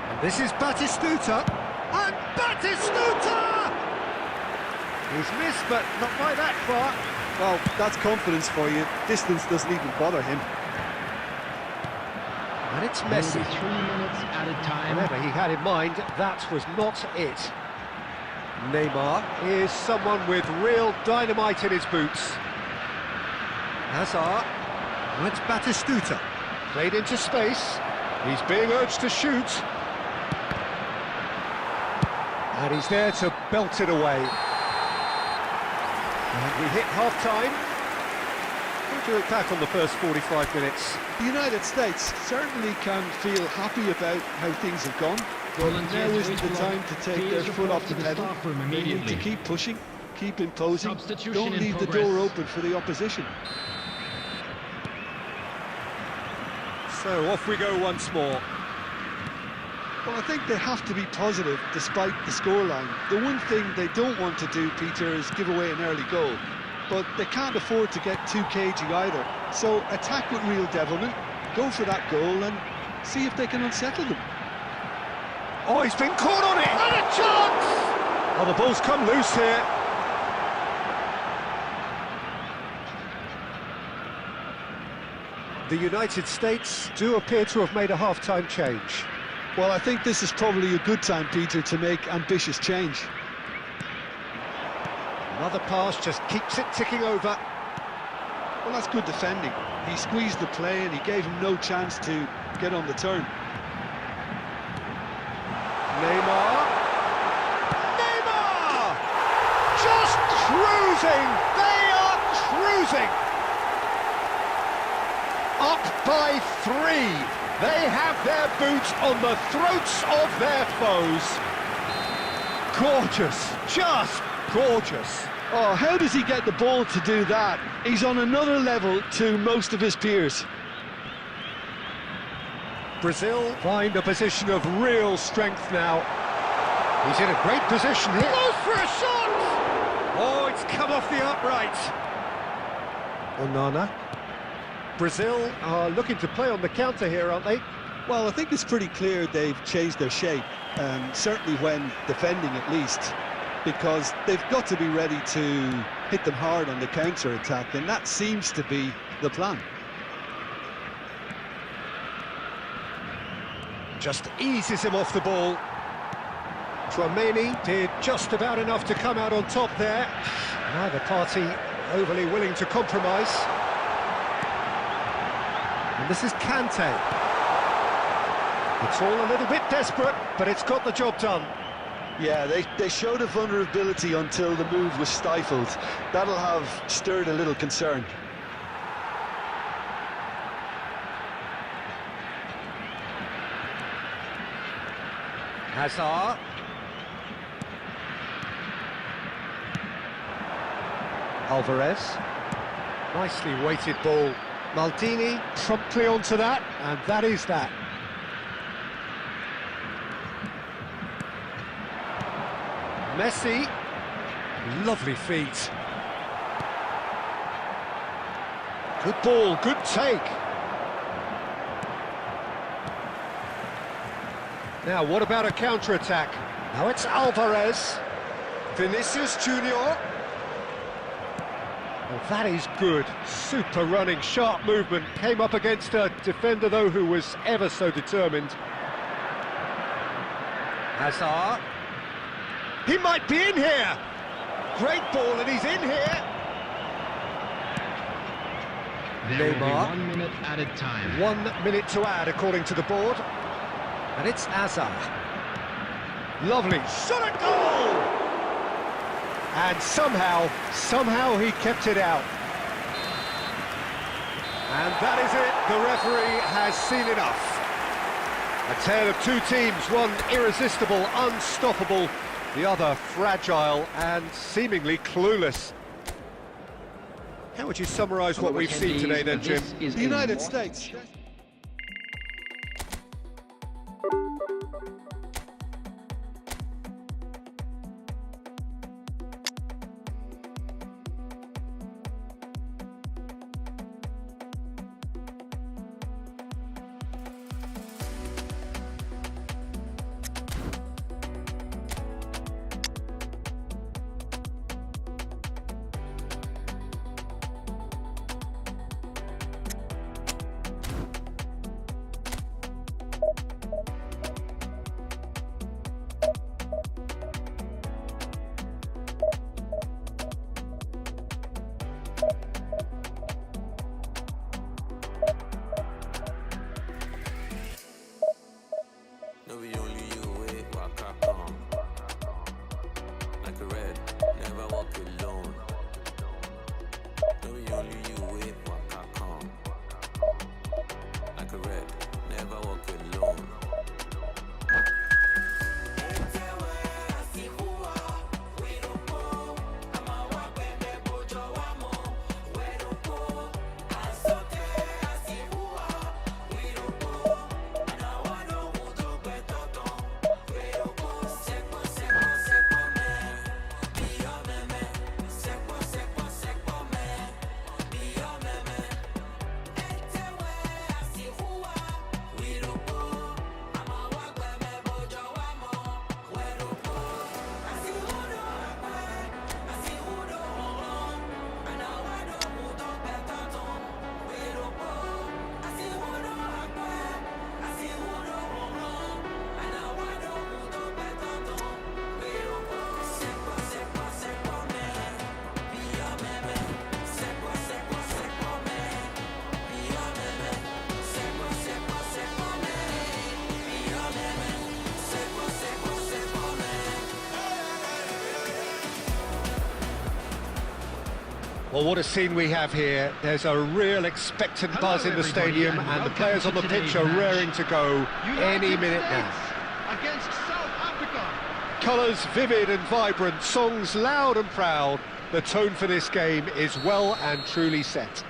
And this is Batistuta, and Batistuta! He's missed, but not by that far. Well, that's confidence for you. Distance doesn't even bother him. And it's There will Messi. be 3 minutes added time. Whatever he had in mind, that was not it. Neymar is someone with real dynamite in his boots. Hazard. Now it's Batistuta. Played into space. He's being urged to shoot. And he's there to belt it away. And we hit half-time. How do you look back on the first 45 minutes? The United States certainly can feel happy about how things have gone, but now isn't the time to take their foot off the pedal. They need to keep pushing, keep imposing, Substitution don't in leave the progress. door open for the opposition. So off we go once more. Well, I think they have to be positive despite the scoreline. The one thing they don't want to do, Peter, is give away an early goal. But they can't afford to get too cagey either. So attack with real devilment, go for that goal and see if they can unsettle them. Oh, he's been caught on it! And a chance! Oh, the ball's come loose here. The United States do appear to have made a half-time change. Well, I think this is probably a good time, Peter, to make ambitious change. Another pass just keeps it ticking over. Well, that's good defending. He squeezed the play and he gave him no chance to get on the turn. Neymar! Neymar! Just cruising! They are cruising! Up by 3. They have their boots on the throats of their foes. Gorgeous, just gorgeous. Oh, how does he get the ball to do that? He's on another level to most of his peers. Brazil find a position of real strength now. He's in a great position here. Goes for a shot! Oh, it's come off the upright. Onana. Brazil are looking to play on the counter here, aren't they? Well, I think it's pretty clear they've changed their shape, certainly when defending at least, because they've got to be ready to hit them hard on the counter-attack, and that seems to be the plan. Just eases him off the ball. Chouameni did just about enough to come out on top there. Neither party overly willing to compromise. And this is Kante. It's all a little bit desperate, but it's got the job done. Yeah, they showed a vulnerability until the move was stifled. That'll have stirred a little concern. Hazard. Alvarez. Nicely weighted ball. Maldini promptly onto that, and that is that. Messi. Lovely feet. Good ball, good take. Now, what about a counter-attack? Now it's Alvarez. Vinicius Junior. Well, that is good. Super running, sharp movement. Came up against a defender, though, who was ever so determined. Hazard. He might be in here. Great ball, and he's in here. There will be Neymar. 1 minute added time. 1 minute to add, according to the board. And it's Hazard. Lovely shot at goal! And somehow he kept it out. And that is it. The referee has seen enough. A tale of two teams, one irresistible, unstoppable, the other fragile and seemingly clueless. How would you summarise what we've seen today then, Jim? The United States. No, we only you wait, waka come. Like a red, never walk alone. No, we only you wait, waka come. Like a red, never walk alone. Well, what a scene we have here. There's a real expectant buzz in the stadium, and the players on the pitch are raring to go any minute now. Against South Africa. Colours vivid and vibrant, songs loud and proud. The tone for this game is well and truly set.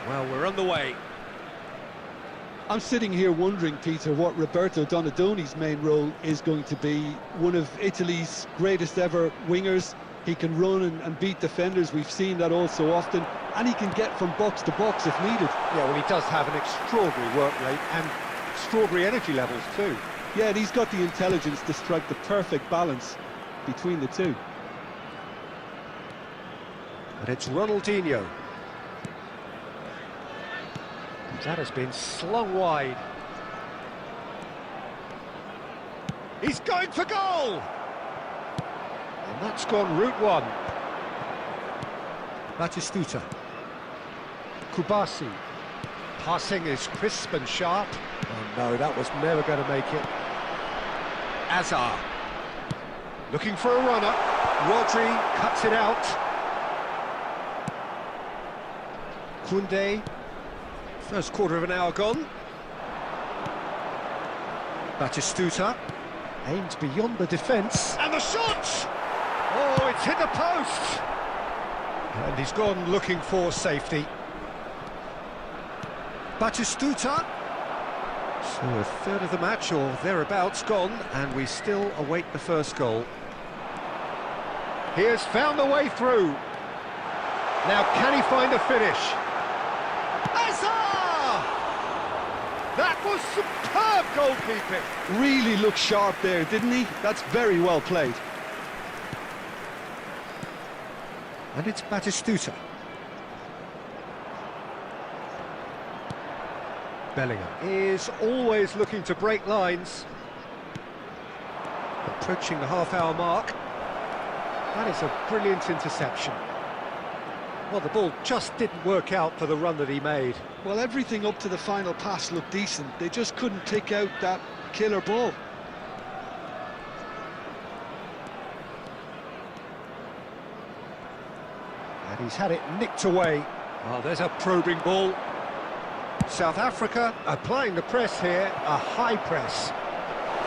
Well, we're on the way. I'm sitting here wondering, Peter, what Roberto Donadoni's main role is going to be. One of Italy's greatest ever wingers. He can run and beat defenders. We've seen that all so often, and he can get from box to box if needed. Yeah, well, he does have an extraordinary work rate and extraordinary energy levels too. Yeah, and he's got the intelligence to strike the perfect balance between the two. And it's Ronaldinho. That has been slung wide. He's going for goal! And that's gone route one. Batistuta. Kubasi. Passing is crisp and sharp. Oh no, that was never going to make it. Azar. Looking for a runner. Rodri cuts it out. Koundé. First quarter of an hour gone. Batistuta. Aimed beyond the defence. And the shot! Oh, it's hit the post! And he's gone looking for safety. Batistuta. So a third of the match, or thereabouts, gone, and we still await the first goal. He has found a way through. Now, can he find a finish? Azar! That was superb goalkeeping. Really looked sharp there, didn't he? That's very well played. And it's Batistuta. Bellingham is always looking to break lines. Approaching the half-hour mark. That is a brilliant interception. Well, the ball just didn't work out for the run that he made. Well, everything up to the final pass looked decent. They just couldn't pick out that killer ball. And he's had it nicked away. Oh, there's a probing ball. South Africa applying the press here, a high press.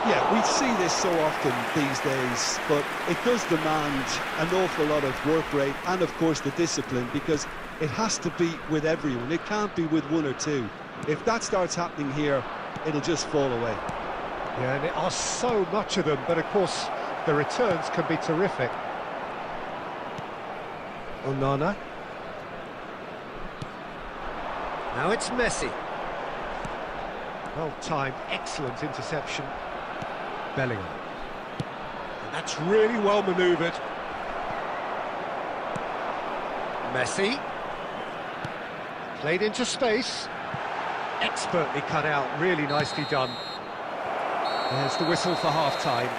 Yeah, we see this so often these days, but it does demand an awful lot of work rate and, of course, the discipline, because it has to be with everyone. It can't be with one or two. If that starts happening here, it'll just fall away. Yeah, and there are so much of them, but of course the returns can be terrific. Onana. Now it's Messi. Well-timed, excellent interception. Bellingham. And that's really well manoeuvred. Messi. Played into space. Expertly cut out, really nicely done. There's the whistle for half-time.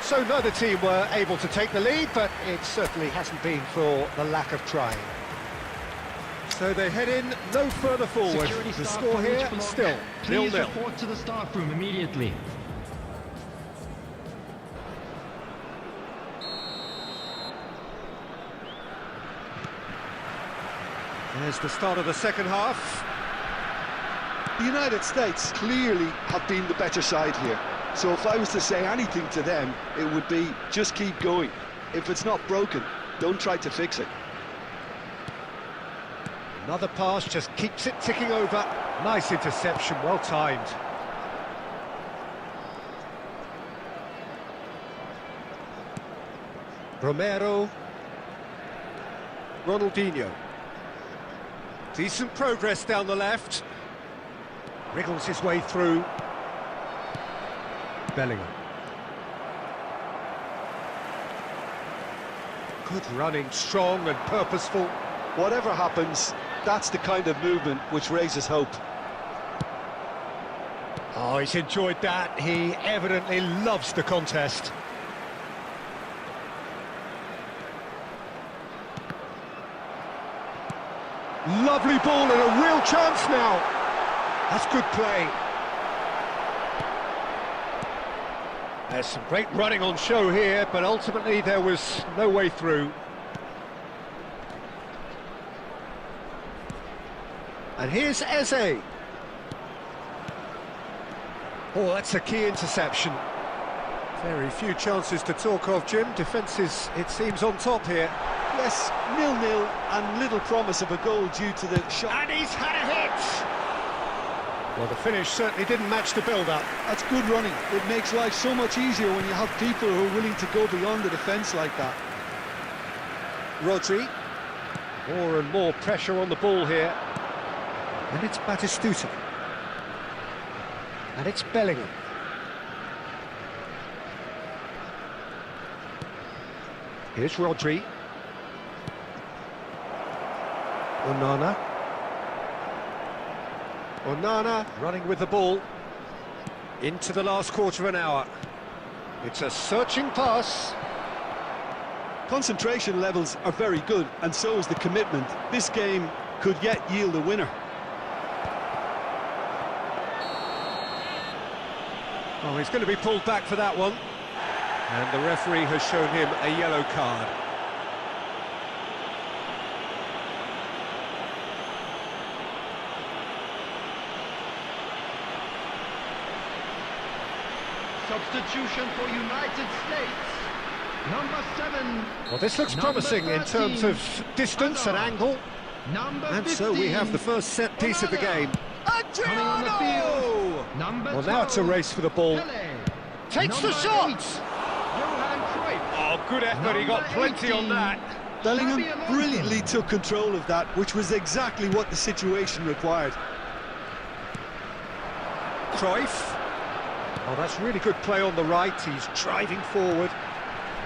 So neither team were able to take the lead, but it certainly hasn't been for the lack of trying. So they head in no further forward. Security The staff score for each here block, still please 0-0. report to the staff room immediately. There's the start of the second half. The United States clearly have been the better side here. So if I was to say anything to them, it would be just keep going. If it's not broken, don't try to fix it. Another pass just keeps it ticking over. Nice interception, well timed. Romero. Ronaldinho. Decent progress down the left. Wriggles his way through. Bellingham. Good running, strong and purposeful. Whatever happens, that's the kind of movement which raises hope. Oh, he's enjoyed that. He evidently loves the contest. Lovely ball and a real chance now. That's good play. There's some great running on show here, but ultimately there was no way through. And here's Eze. Oh, that's a key interception. Very few chances to talk of, Jim. Defence is, it seems, on top here. Yes, 0-0 and little promise of a goal due to the shot. And he's had a hit! Well, the finish certainly didn't match the build-up. That's good running. It makes life so much easier when you have people who are willing to go beyond the defence like that. Rodri. More and more pressure on the ball here. And it's Batistuta. And it's Bellingham. Here's Rodri. Onana. Onana running with the ball into the last quarter of an hour. It's a searching pass. Concentration levels are very good, and so is the commitment. This game could yet yield a winner. Oh, he's going to be pulled back for that one. And the referee has shown him a yellow card. Substitution for United States. Number 7. Well, this looks promising in terms of distance and angle. Number And 15. so we have the first set piece of the game. Coming on the field. Number Well, now it's a 12. race for the ball. Pele. Takes the Number shot! 8. Johan Cruyff. Oh, good effort, he got Number plenty 18. on that. Bellingham Xabi Alonso. brilliantly took control of that, which was exactly what the situation required. Cruyff. Oh, that's really good play on the right, he's driving forward.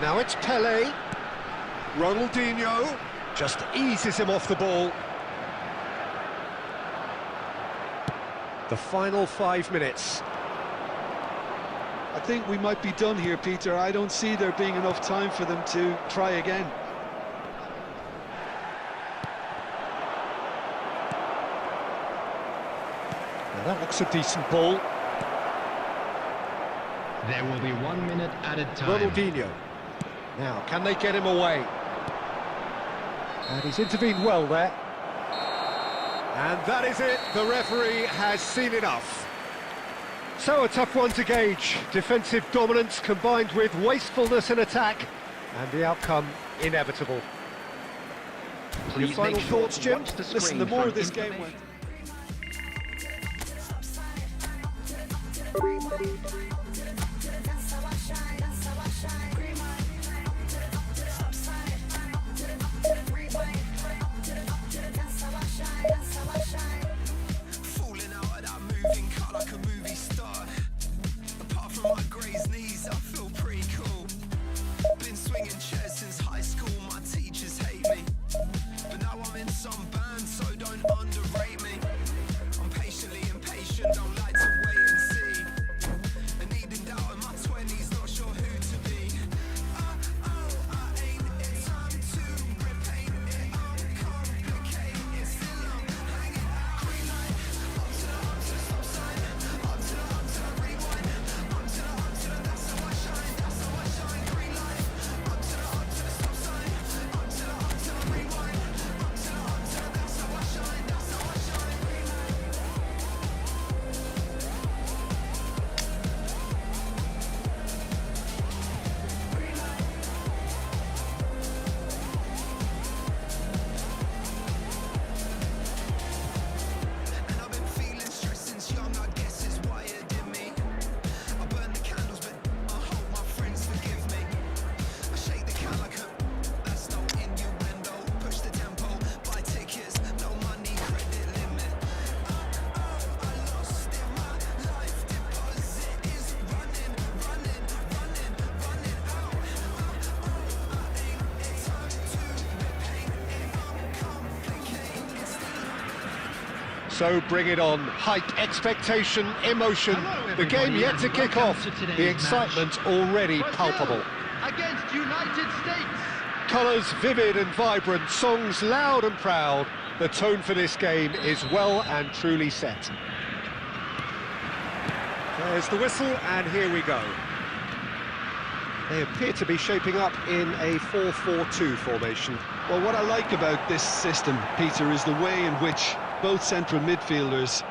Now it's Pele. Ronaldinho just eases him off the ball. The final 5 minutes. I think we might be done here, Peter. I don't see there being enough time for them to try again. Now that looks a decent ball. There will be 1 minute added time. Ronaldinho. Now, can they get him away? And he's intervened well there. And that is it. The referee has seen enough. So a tough one to gauge. Defensive dominance combined with wastefulness in attack. And the outcome inevitable. Your Please final make sure thoughts, to Jim? watch the Listen, screen the more for this game information. went... Falling out of that moving car like a movie star. Apart from my grazed knees, I feel pretty cool. Been swinging chairs since high school, my teachers hate me. But now I'm in some band, so don't underrate me. I'm patiently impatient, don't like to wait and see. And So bring it on. Hype, expectation, emotion. The game yet to kick off. The excitement already palpable. Against United States. Colours vivid and vibrant, songs loud and proud. The tone for this game is well and truly set. There's the whistle, and here we go. They appear to be shaping up in a 4-4-2 formation. Well, what I like about this system, Peter, is the way in which both central midfielders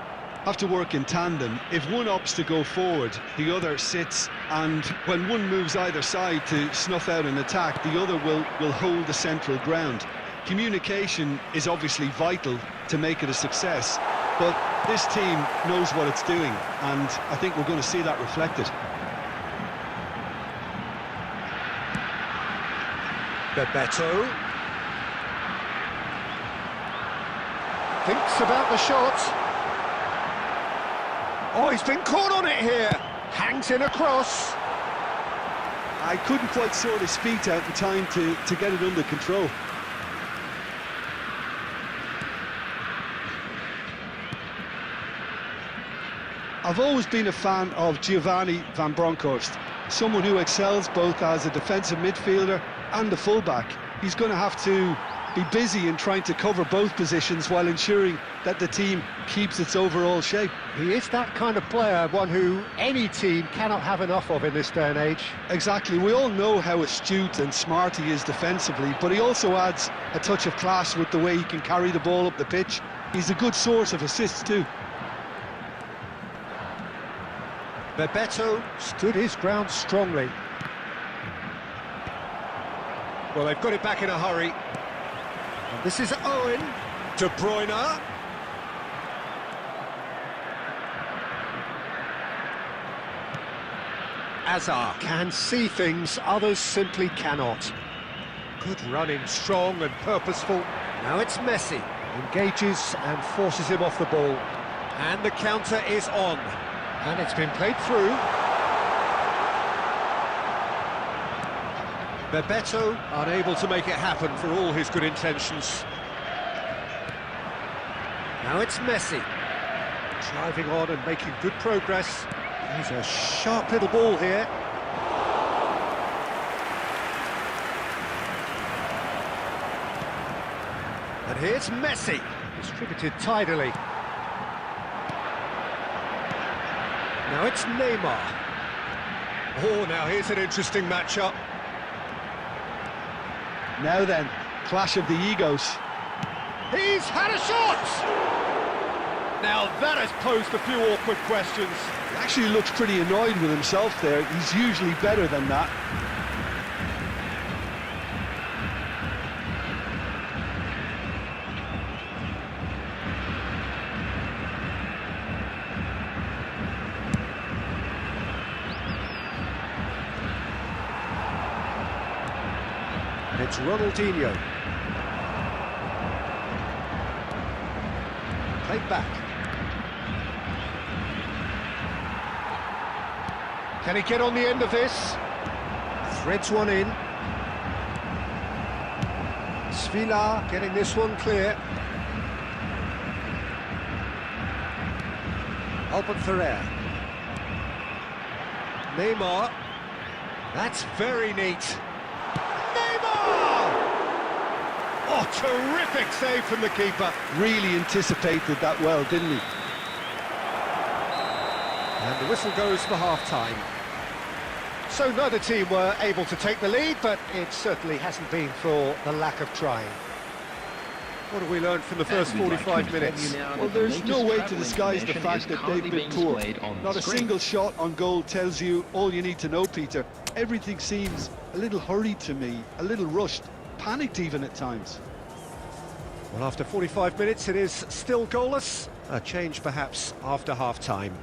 have to work in tandem. If one opts to go forward, the other sits, and when one moves either side to snuff out an attack, the other will hold the central ground. Communication is obviously vital to make it a success, but this team knows what it's doing, and I think we're going to see that reflected. Bebeto thinks about the shot. Oh, he's been caught on it here. Hangs in across. I couldn't quite sort his feet out in time to get it under control. I've always been a fan of Giovanni van Bronckhorst, someone who excels both as a defensive midfielder and a fullback. He's going to have to be busy in trying to cover both positions while ensuring that the team keeps its overall shape. He is that kind of player, one who any team cannot have enough of in this day and age. Exactly, we all know how astute and smart he is defensively, but he also adds a touch of class with the way he can carry the ball up the pitch. He's a good source of assists too. Bebeto stood his ground strongly. Well, they've got it back in a hurry. And this is Owen. De Bruyne. Azar can see things others simply cannot. Good running, strong and purposeful. Now it's Messi. Engages and forces him off the ball. And the counter is on. And it's been played through. Bebeto unable to make it happen for all his good intentions. Now it's Messi. Driving on and making good progress. He's a sharp little ball here. And here's Messi. Distributed tidily. Now it's Neymar. Oh, now here's an interesting matchup. Now then, clash of the egos. He's had a shot! Now that has posed a few awkward questions. He actually looks pretty annoyed with himself there. He's usually better than that. It's Ronaldinho. Played back. Can he get on the end of this? Threads one in. Svila getting this one clear. Albert Ferrer. Neymar. That's very neat. Oh, terrific save from the keeper. Really anticipated that well, didn't he? And the whistle goes for half-time. So neither team were able to take the lead, but it certainly hasn't been for the lack of trying. What have we learned from the first 45 minutes? Well, there's no way to disguise the fact that they've been poor. Not a single shot on goal tells you all you need to know, Peter. Everything seems a little hurried to me, a little rushed, panicked even at times. Well, after 45 minutes, it is still goalless. A change, perhaps, after half-time.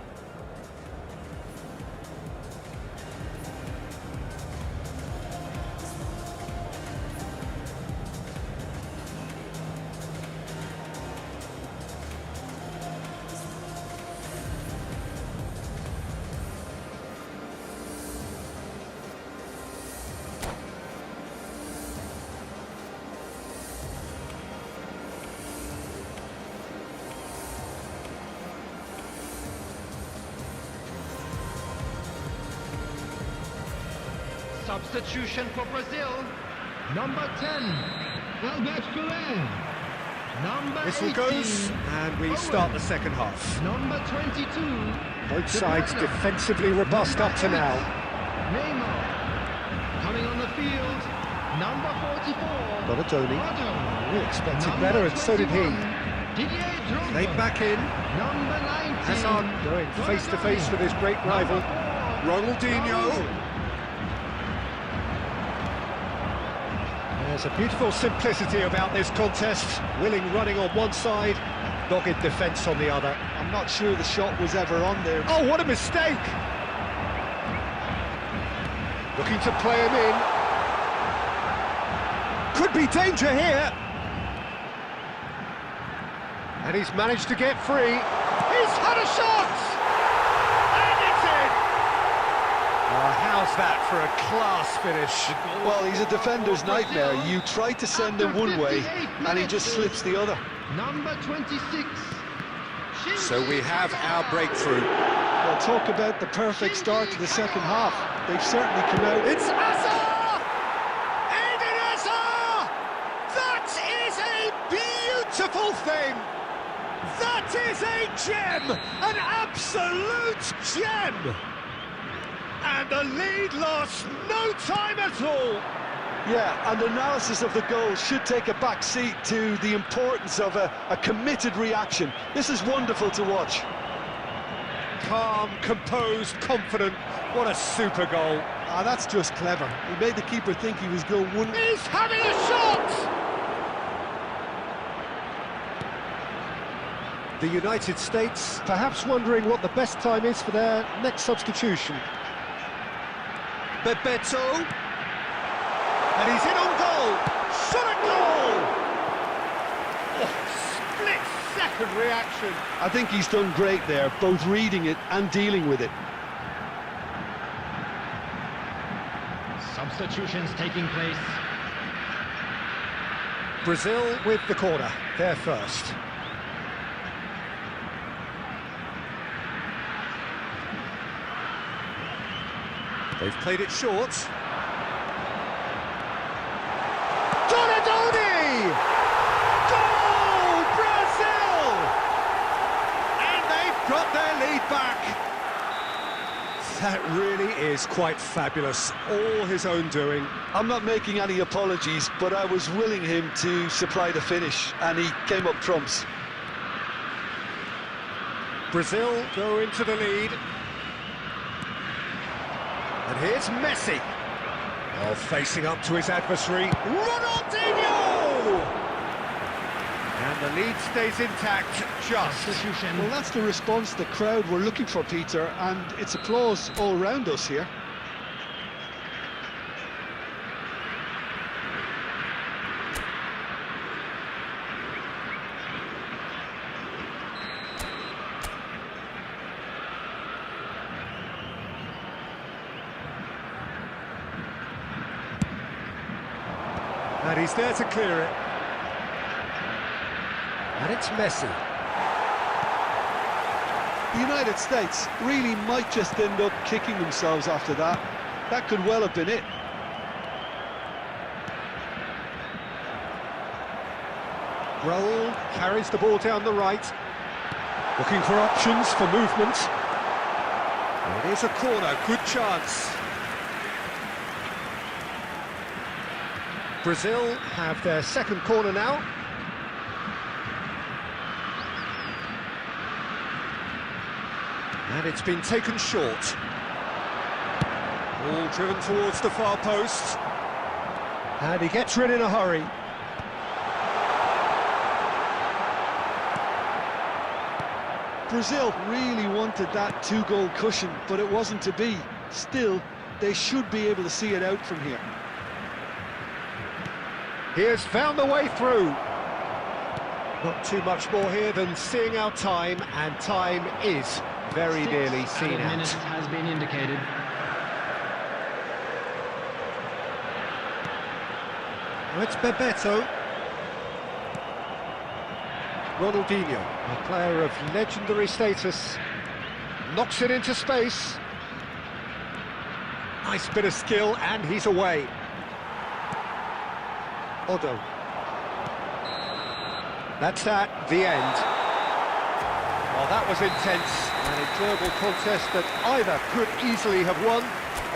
Substitution for Brazil. Number 10, Albert Ferrer. Number Whistle 18, goes, and we start the second half. Number 22, Both sides Bruyne. defensively robust up to now. Neymar. Coming on the field, number 44. Donadoni. Otto. We expected Number better, and so did he. 21, Didier Drogba. Played back in. Number 19, Hazard going face to face with his great rival, Ronaldinho. There's a beautiful simplicity about this contest. Willing running on one side, dogged defence on the other. I'm not sure the shot was ever on there. Oh, what a mistake! Looking to play him in. Could be danger here. And he's managed to get free. He's had a shot! And it's in! Oh, how's that for a class finish? Well, he's a defender's nightmare. You try to send him one way, and he just slips the other. Number 26. So we have our breakthrough. Well, talk about the perfect start to the second half. They've certainly come out. It's Hazard! Eden Hazard! That is a beautiful thing! That is a gem! An absolute gem! And the lead lost no time at all! Yeah, and analysis of the goal should take a back seat to the importance of a committed reaction. This is wonderful to watch. Calm, composed, confident. What a super goal. Ah, that's just clever. He made the keeper think he was going one... He's having a shot! The United States perhaps wondering what the best time is for their next substitution. Bebeto. And he's in on goal. Shot a goal! Oh, split-second reaction. I think he's done great there, both reading it and dealing with it. Substitutions taking place. Brazil with the corner, they're first. They've played it short. Donadoni! Goal, Brazil! And they've got their lead back. That really is quite fabulous. All his own doing. I'm not making any apologies, but I was willing him to supply the finish, and he came up trumps. Brazil go into the lead. And here's Messi. Oh, facing up to his adversary, Ronaldinho! And the lead stays intact, just. Well, that's the response the crowd were looking for, Peter, and it's applause all round us here. And he's there to clear it. And it's Messi. The United States really might just end up kicking themselves after that. That could well have been it. Raul carries the ball down the right. Looking for options for movement. It is a corner, good chance. Brazil have their second corner now. And it's been taken short. Ball driven towards the far post. And he gets rid in a hurry. Brazil really wanted that two-goal cushion, but it wasn't to be. Still, they should be able to see it out from here. He has found the way through. Not too much more here than seeing our time, and time is very nearly seen out. Minutes has been indicated. It's Bebeto. Ronaldinho, a player of legendary status, knocks it into space. Nice bit of skill, and he's away. Odo. That's at the end. Well, that was intense, an enjoyable contest that either could easily have won,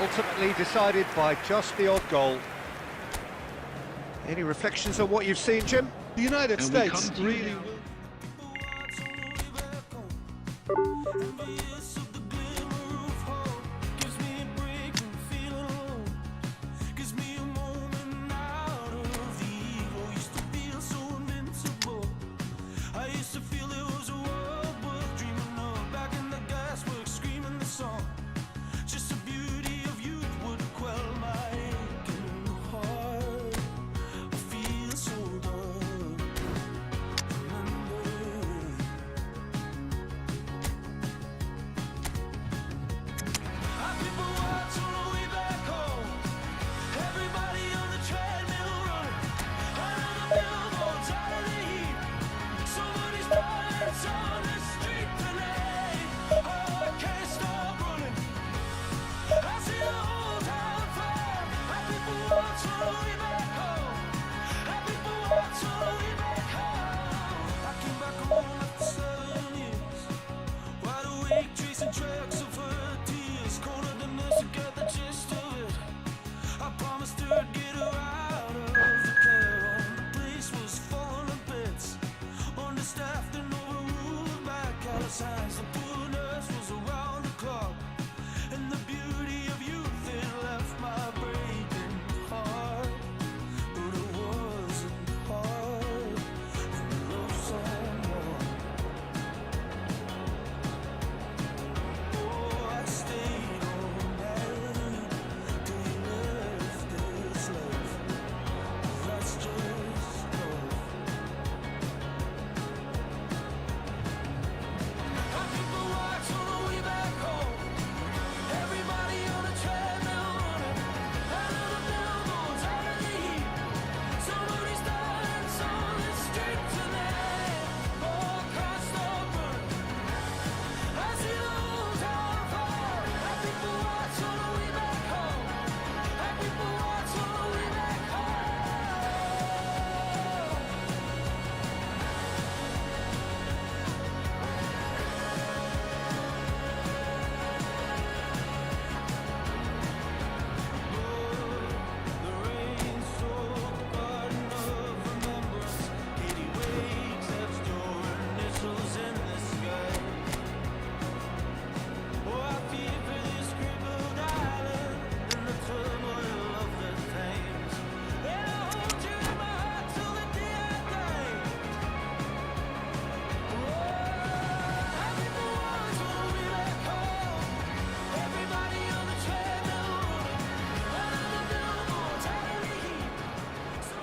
ultimately decided by just the odd goal. Any reflections on what you've seen, Jim? The United States really...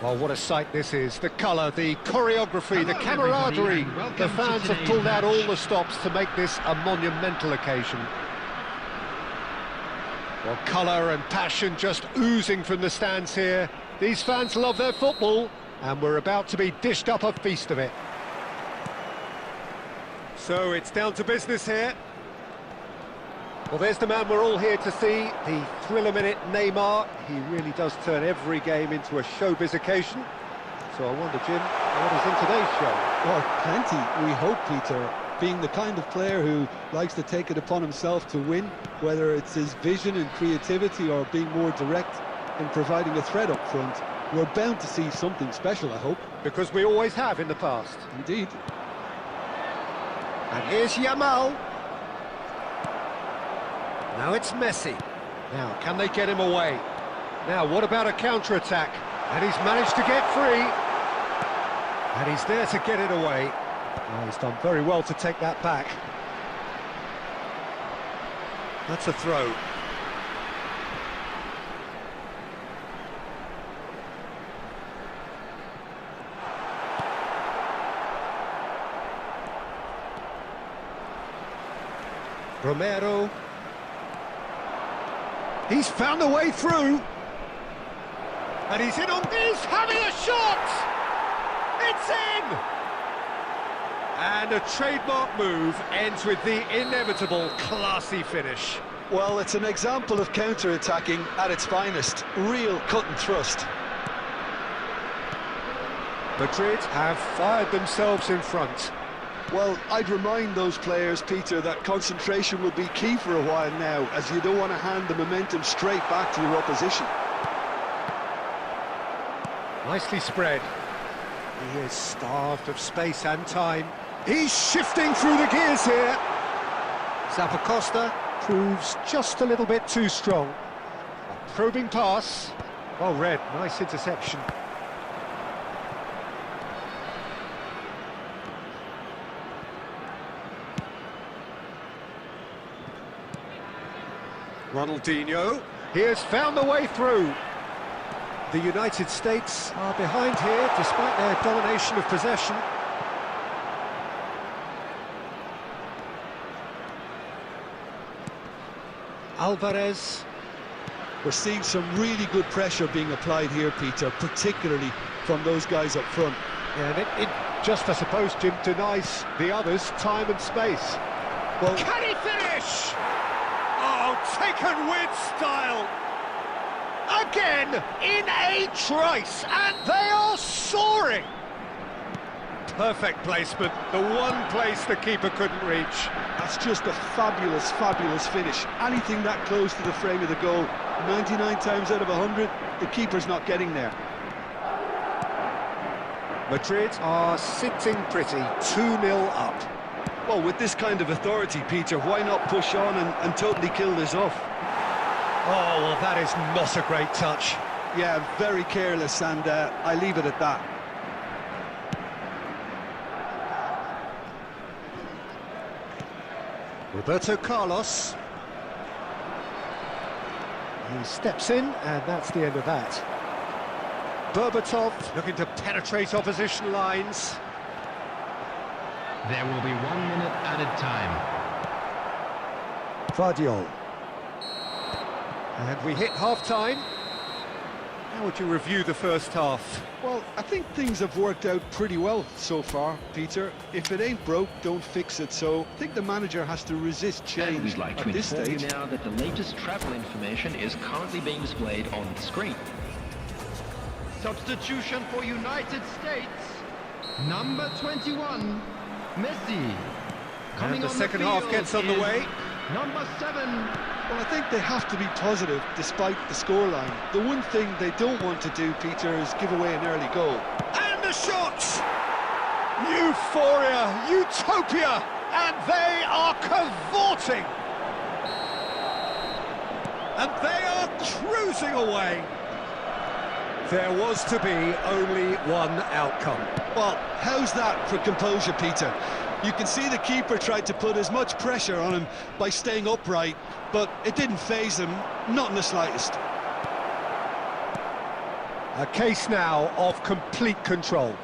Well, what a sight this is. The colour, the choreography, the camaraderie. The fans have pulled out all the stops to make this a monumental occasion. Well, colour and passion just oozing from the stands here. These fans love their football, and we're about to be dished up a feast of it. So it's down to business here. Well, there's the man we're all here to see, the thriller-minute Neymar. He really does turn every game into a showbiz occasion. So I wonder, Jim, what is in today's show? Well, plenty, we hope, Peter. Being the kind of player who likes to take it upon himself to win, whether it's his vision and creativity or being more direct in providing a threat up front, we're bound to see something special, I hope. Because we always have in the past. Indeed. And here's Yamal. Now it's Messi. Now, can they get him away? Now, what about a counter-attack? And he's managed to get free. And he's there to get it away. Oh, he's done very well to take that back. That's a throw. Romero. He's found a way through. And he's in on... He's having a shot! It's in! And a trademark move ends with the inevitable classy finish. Well, it's an example of counter-attacking at its finest. Real cut and thrust. Madrid have fired themselves in front. Well, I'd remind those players, Peter, that concentration will be key for a while now, as you don't want to hand the momentum straight back to your opposition. Nicely spread. He is starved of space and time. He's shifting through the gears here. Zappacosta proves just a little bit too strong. A probing pass. Well read, nice interception. Ronaldinho, he has found the way through. The United States are behind here despite their domination of possession. Alvarez. We're seeing some really good pressure being applied here, Peter, particularly from those guys up front. And it just, I suppose, Jim, denies the others time and space. Well, can he finish? Oh, taken with style. Again, in a trice, and they are soaring. Perfect placement, the one place the keeper couldn't reach. That's just a fabulous, fabulous finish. Anything that close to the frame of the goal, 99 times out of 100, the keeper's not getting there. Madrid are sitting pretty, 2-0 up. Well, with this kind of authority, Peter, why not push on and totally kill this off? Oh, well, that is not a great touch. Yeah, very careless, and I leave it at that. Roberto Carlos. He steps in, and that's the end of that. Berbatov looking to penetrate opposition lines. There will be 1 minute added time. Vardiol. And we hit half-time. How would you review the first half? Well, I think things have worked out pretty well so far, Peter. If it ain't broke, don't fix it. So I think the manager has to resist change And we'd like to at this inform stage. you now that the latest travel information is currently being displayed on the screen. Substitution for United States. Number 21, Messi. And the second half gets underway. Number 7. Well, I think they have to be positive despite the scoreline. The one thing they don't want to do, Peter, is give away an early goal. And the shot! Euphoria, utopia, and they are cavorting. And they are cruising away. There was to be only one outcome. Well, how's that for composure, Peter? You can see the keeper tried to put as much pressure on him by staying upright, but it didn't faze him, not in the slightest. A case now of complete control.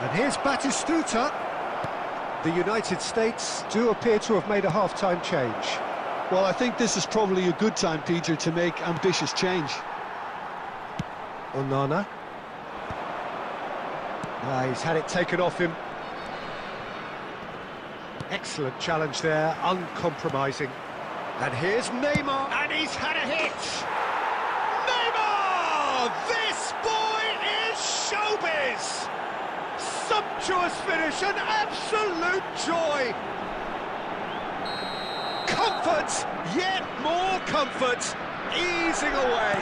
And here's Batistuta. The United States do appear to have made a half-time change. Well, I think this is probably a good time, Peter, to make ambitious change. Onana. He's had it taken off him. Excellent challenge there, uncompromising. And here's Neymar, and he's had a hit! Neymar! This boy is showbiz! Sumptuous finish, an absolute joy! Comfort, yet more comfort, easing away.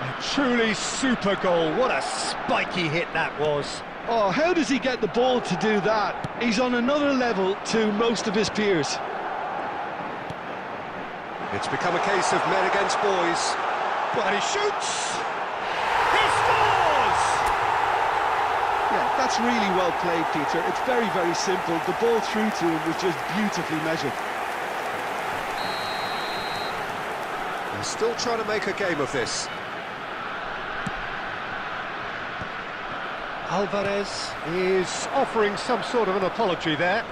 A truly super goal, what a spiky hit that was. Oh, how does he get the ball to do that? He's on another level to most of his peers. It's become a case of men against boys. Well, and he shoots! He scores! Yeah, that's really well played, Peter. It's very, very simple. The ball through to him was just beautifully measured. They're still trying to make a game of this. Alvarez is offering some sort of an apology there.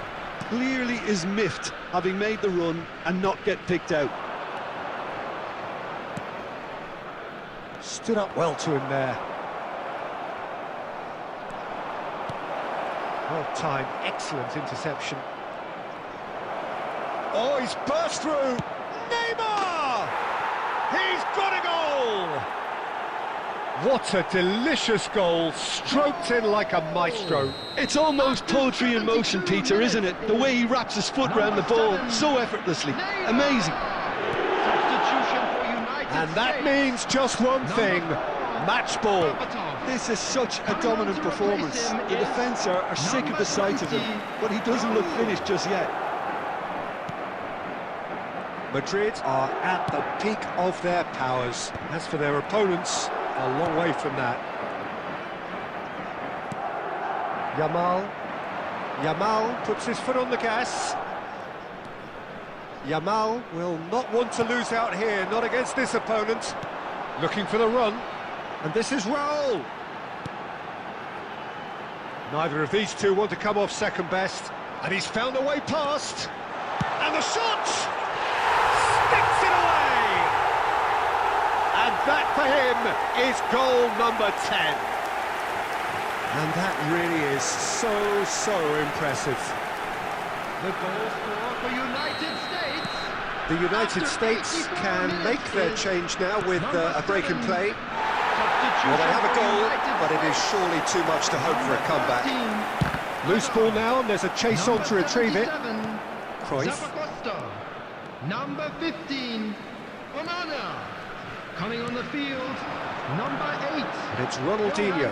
Clearly is miffed, having made the run and not get picked out. Stood up well to him there. Well timed, excellent interception. Oh, he's burst through. Neymar! He's got a goal! What a delicious goal, stroked in like a maestro. It's almost poetry in motion, Peter, isn't it? The way he wraps his foot round the ball so effortlessly. Amazing. And that means just one thing, match ball. This is such a dominant performance. The defence are sick of the sight of him, but he doesn't look finished just yet. Madrid are at the peak of their powers. As for their opponents, a long way from that. Yamal puts his foot on the gas. Yamal will not want to lose out here, not against this opponent. Looking for the run, and this is Raul. Neither of these two want to come off second best, and he's found a way past. And the shot! Sticks it away! And that for him is goal number 10. And that really is so impressive. The goal scorer for United States. The United States can make their change now with a break in play. Well, they have a goal, but it is surely too much to hope for a comeback. Loose ball now, and there's a chase on to retrieve it. Cruyff. Number 15, Onana. Coming on the field, number 8. And it's Ronaldinho.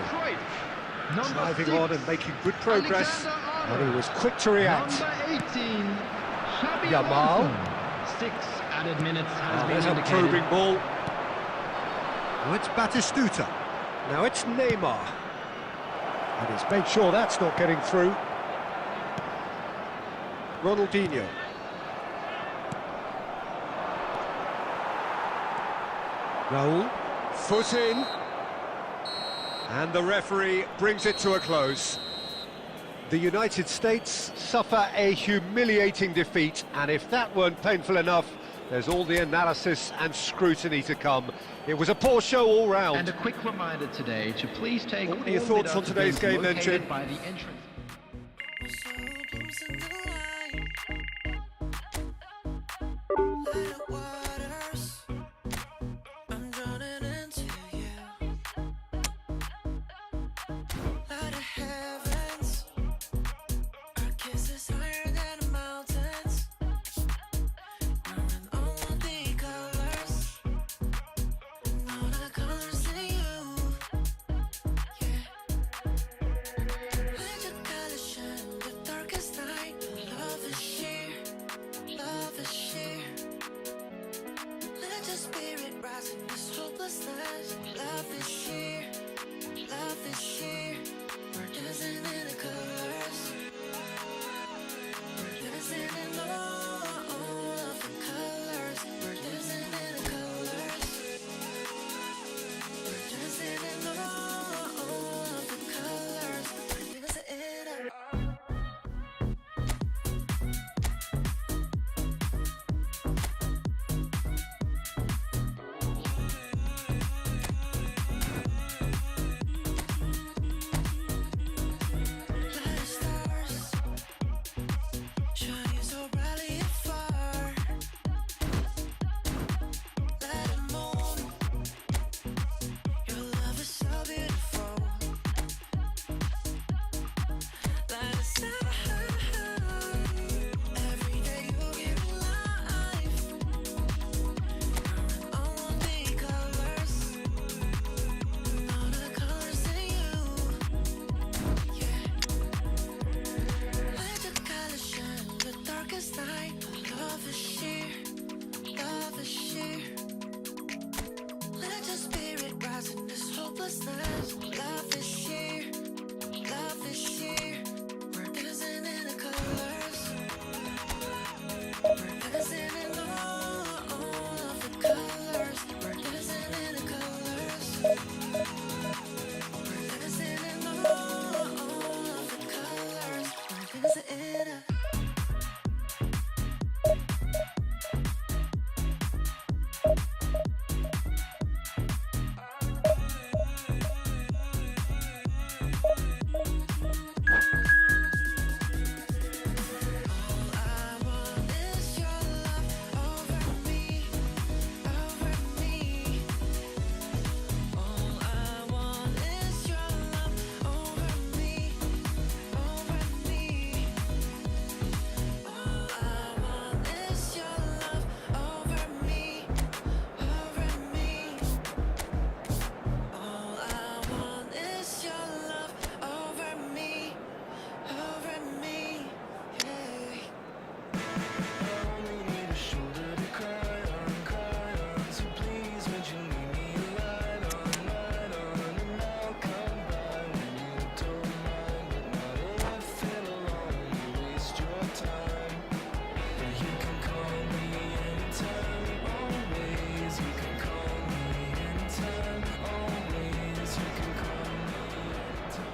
Driving on and making good progress. And he was quick to react. Number 18, Yamal. 6 added minutes has been There's a indicated. probing ball. Now it's Batistuta. Now it's Neymar. And he's made sure that's not getting through. Ronaldinho. Raul. Foot in. And the referee brings it to a close. The United States suffer a humiliating defeat, and if that weren't painful enough, there's all the analysis and scrutiny to come. It was a poor show all round. And a quick reminder today to please take What are your thoughts on today's game then, Jim? by the entrance.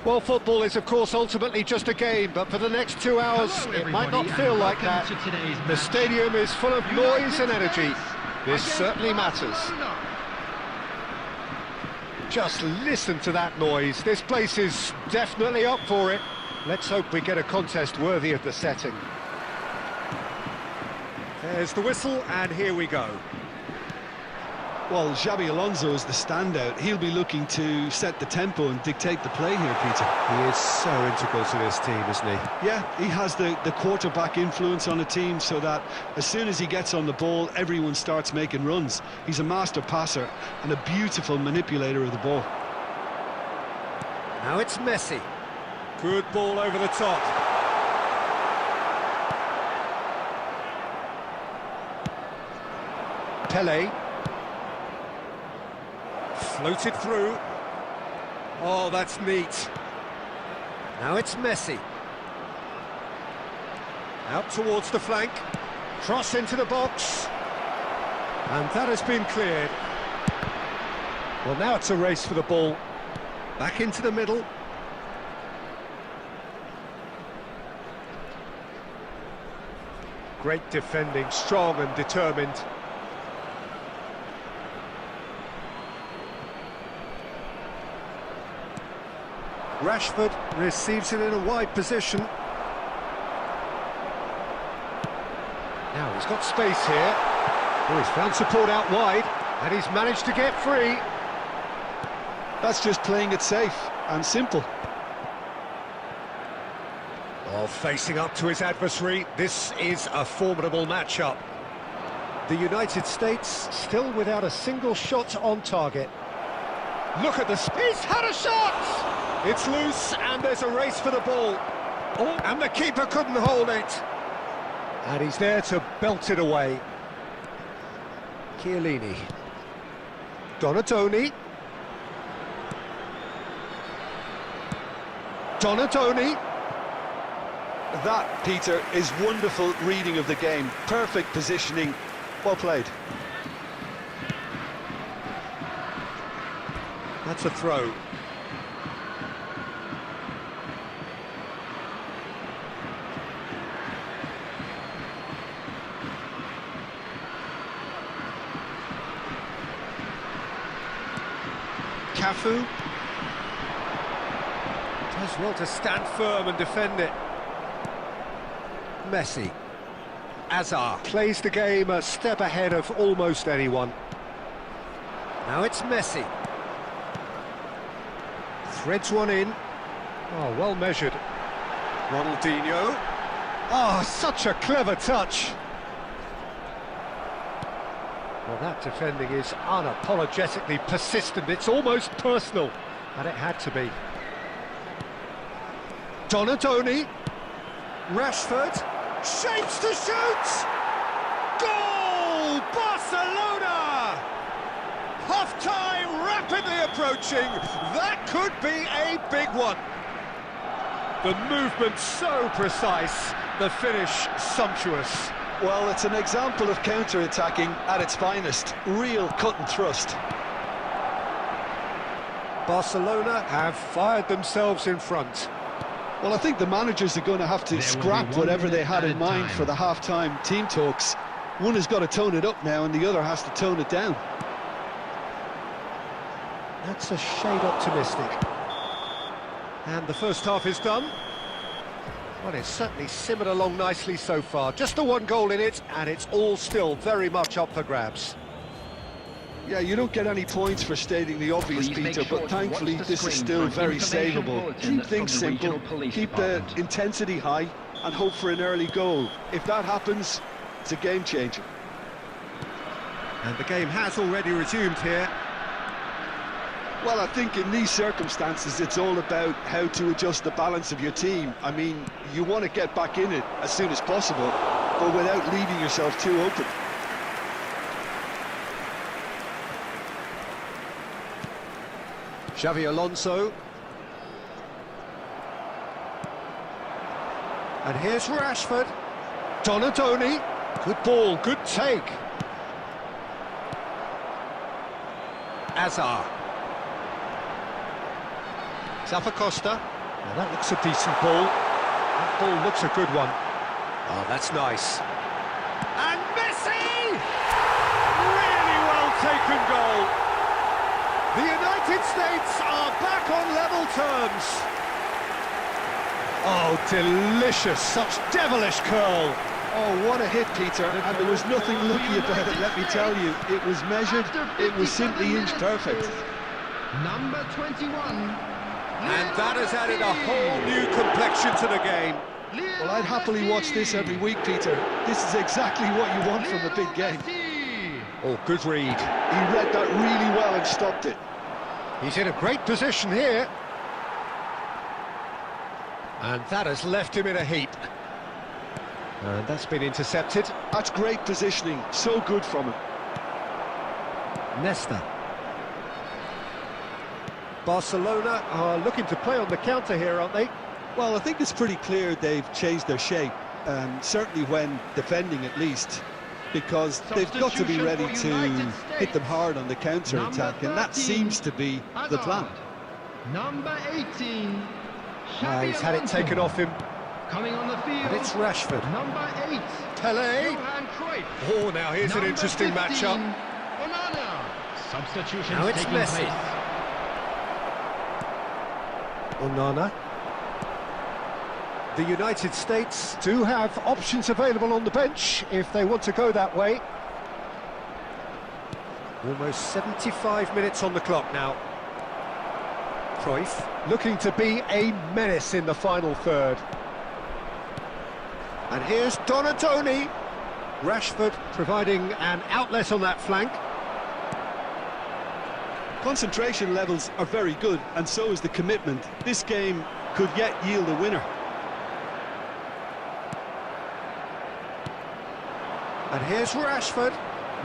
Well, football is, of course, ultimately just a game, but for the next 2 hours, it might not feel like that. The stadium is full of noise and energy. This certainly matters. Just listen to that noise. This place is definitely up for it. Let's hope we get a contest worthy of the setting. There's the whistle, and here we go. Well, Xabi Alonso is the standout. He'll be looking to set the tempo and dictate the play here, Peter. He is so integral to this team, isn't he? Yeah, he has the quarterback influence on the team so that as soon as he gets on the ball, everyone starts making runs. He's a master passer and a beautiful manipulator of the ball. Now it's Messi. Good ball over the top. Pele. Floated through. Oh, that's neat. Now it's Messi. Out towards the flank. Cross into the box. And that has been cleared. Well, now it's a race for the ball. Back into the middle. Great defending, strong and determined. Rashford receives it in a wide position. Now he's got space here. Oh, he's found support out wide, and he's managed to get free. That's just playing it safe and simple. Oh, facing up to his adversary, this is a formidable matchup. The United States still without a single shot on target. Look at this, he's had a shot! It's loose, and there's a race for the ball. Oh, and the keeper couldn't hold it. And he's there to belt it away. Chiellini. Donatoni. Donatoni. That, Peter, is wonderful reading of the game. Perfect positioning. Well played. That's a throw. Cafu does well to stand firm and defend it. Messi. Azar plays the game a step ahead of almost anyone. Now it's Messi. Threads one in. Oh, well measured. Ronaldinho. Oh, such a clever touch. Well, that defending is unapologetically persistent. It's almost personal, and it had to be. Donatoni. Rashford. Shapes to shoot! Goal! Barcelona! Half-time rapidly approaching. That could be a big one. The movement so precise, the finish sumptuous. Well, it's an example of counter-attacking at its finest. Real cut and thrust. Barcelona have fired themselves in front. Well, I think the managers are going to have to scrap whatever they had in mind for the half-time team talks. One has got to tone it up now and the other has to tone it down. That's a shade optimistic. And the first half is done. Well, it's certainly simmered along nicely so far. Just the one goal in it, and it's all still very much up for grabs. Yeah, you don't get any points for stating the obvious, Peter, but thankfully this is still very savable. Keep things simple, keep the intensity high, and hope for an early goal. If that happens, it's a game changer. And the game has already resumed here. Well, I think in these circumstances, it's all about how to adjust the balance of your team. I mean, you want to get back in it as soon as possible, but without leaving yourself too open. Xabi Alonso. And here's Rashford. Donatoni. Good ball, good take. Azar. Zappacosta. Now that looks a decent ball. That ball looks a good one. Oh, that's nice. And Messi! Really well taken goal. The United States are back on level terms. Oh, delicious, such devilish curl. Oh, what a hit, Peter, and there was nothing lucky about it, let me tell you. It was measured, it was simply inch perfect. Number 21. And that has added a whole new complexion to the game. Well, I'd happily watch this every week, Peter. This is exactly what you want from a big game. Oh, good read. He read that really well and stopped it. He's in a great position here. And that has left him in a heap. And that's been intercepted. That's great positioning, so good from him. Nesta. Barcelona are looking to play on the counter here, aren't they? Well, I think it's pretty clear they've changed their shape, certainly when defending at least, because they've got to be ready to hit them hard on the counter-attack, and that seems to be the plan. Number 18. He's had it taken off him. Coming on the field. And it's Rashford. Number 8. Pele. Oh, now here's an interesting 15, matchup. Onana. Substitution Now it's taking Messi. place. Onana. The United States do have options available on the bench if they want to go that way. Almost 75 minutes on the clock now. Cruyff looking to be a menace in the final third. And here's Donatoni. Rashford providing an outlet on that flank. Concentration levels are very good, and so is the commitment. This game could yet yield a winner. And here's Rashford.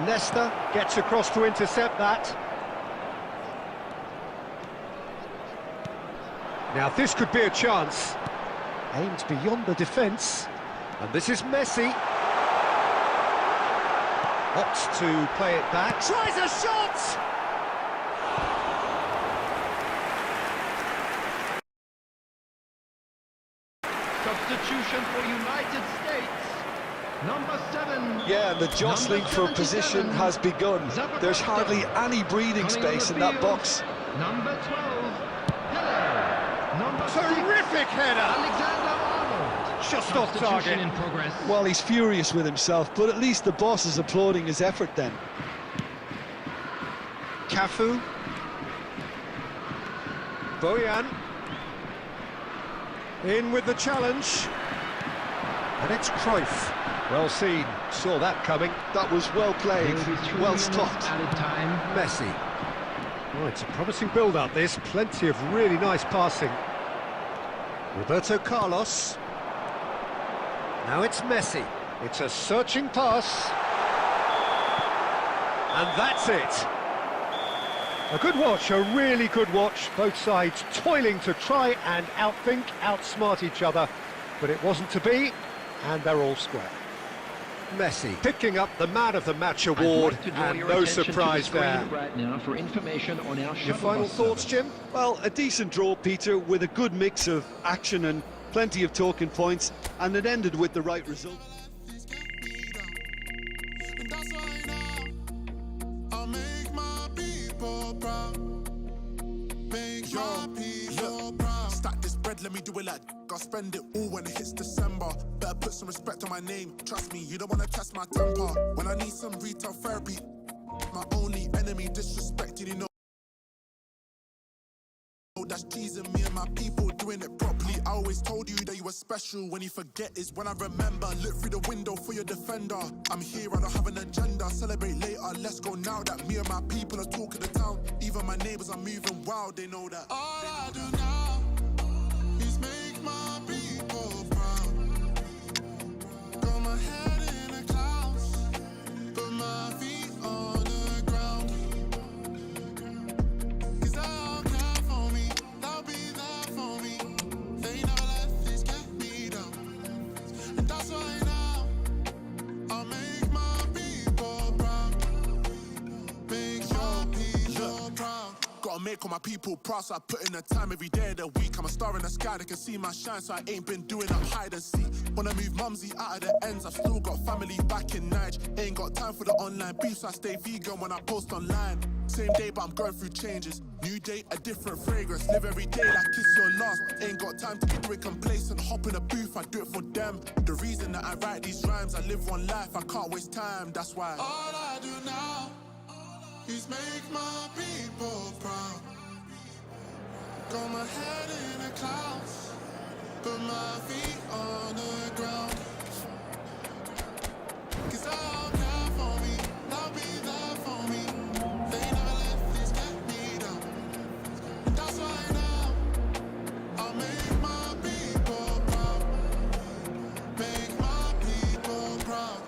Nesta gets across to intercept that. Now this could be a chance. Aimed beyond the defence. And this is Messi. Opts to play it back. Tries a shot! Substitution for United States. Number 7. Yeah, the jostling for position has begun. There's hardly any breathing space in that box. Number 12. Pele. Number 6. Terrific header! Alexander-Arnold. Just off target. In progress. Well, he's furious with himself, but at least the boss is applauding his effort then. Cafu. Bojan. In with the challenge. And it's Cruyff. Well seen. Saw that coming. That was well played, well stopped. Added time. Messi. Oh, it's a promising build-up, this. Plenty of really nice passing. Roberto Carlos. Now it's Messi. It's a searching pass. And that's it. A good watch, a really good watch. Both sides toiling to try and outthink, outsmart each other. But it wasn't to be, and they're all square. Messi picking up the Man of the Match award, and no surprise there. Right now for information on our Your final thoughts, Jim? Well, a decent draw, Peter, with a good mix of action and plenty of talking points, and it ended with the right result. Stack this bread, let me do it like I'll spend it all when it hits December. Better put some respect on my name. Trust me, you don't wanna test my temper. When I need some retail therapy, my only enemy disrespected, you know. That's teasing me and my people doing it properly. I always told you that you were special. When you forget is when I remember. Look through the window for your defender. I'm here, I don't have an agenda. Celebrate later, let's go now that me and my people are talking the town. Even my neighbors are moving wild, they know that. All I do now is make my people proud. Got my head in the clouds, put my feet on the ground. Cause they'll care for me, they'll be there for me. They never let this get me down. And that's why now I'll make my people proud. Make your people proud. Gotta make all my people proud, so I put in the time every day of the week. I'm a star in the sky, they can see my shine, so I ain't been doing up hide and seek. Wanna move mumsy out of the ends, I've still got family back in Niger. Ain't got time for the online beef, so I stay vegan when I post online. Same day, but I'm going through changes. New day, a different fragrance. Live every day like it's your last. Ain't got time to be quick complacent. Hop in a booth, I do it for them. The reason that I write these rhymes, I live one life, I can't waste time, that's why. All I do now is make my people proud. Got my head in the clouds, put my feet on the ground. 'Cause they'll care for me, they'll be there for me. They never let this get me down. And that's why now I'll make my people proud. Make my people proud.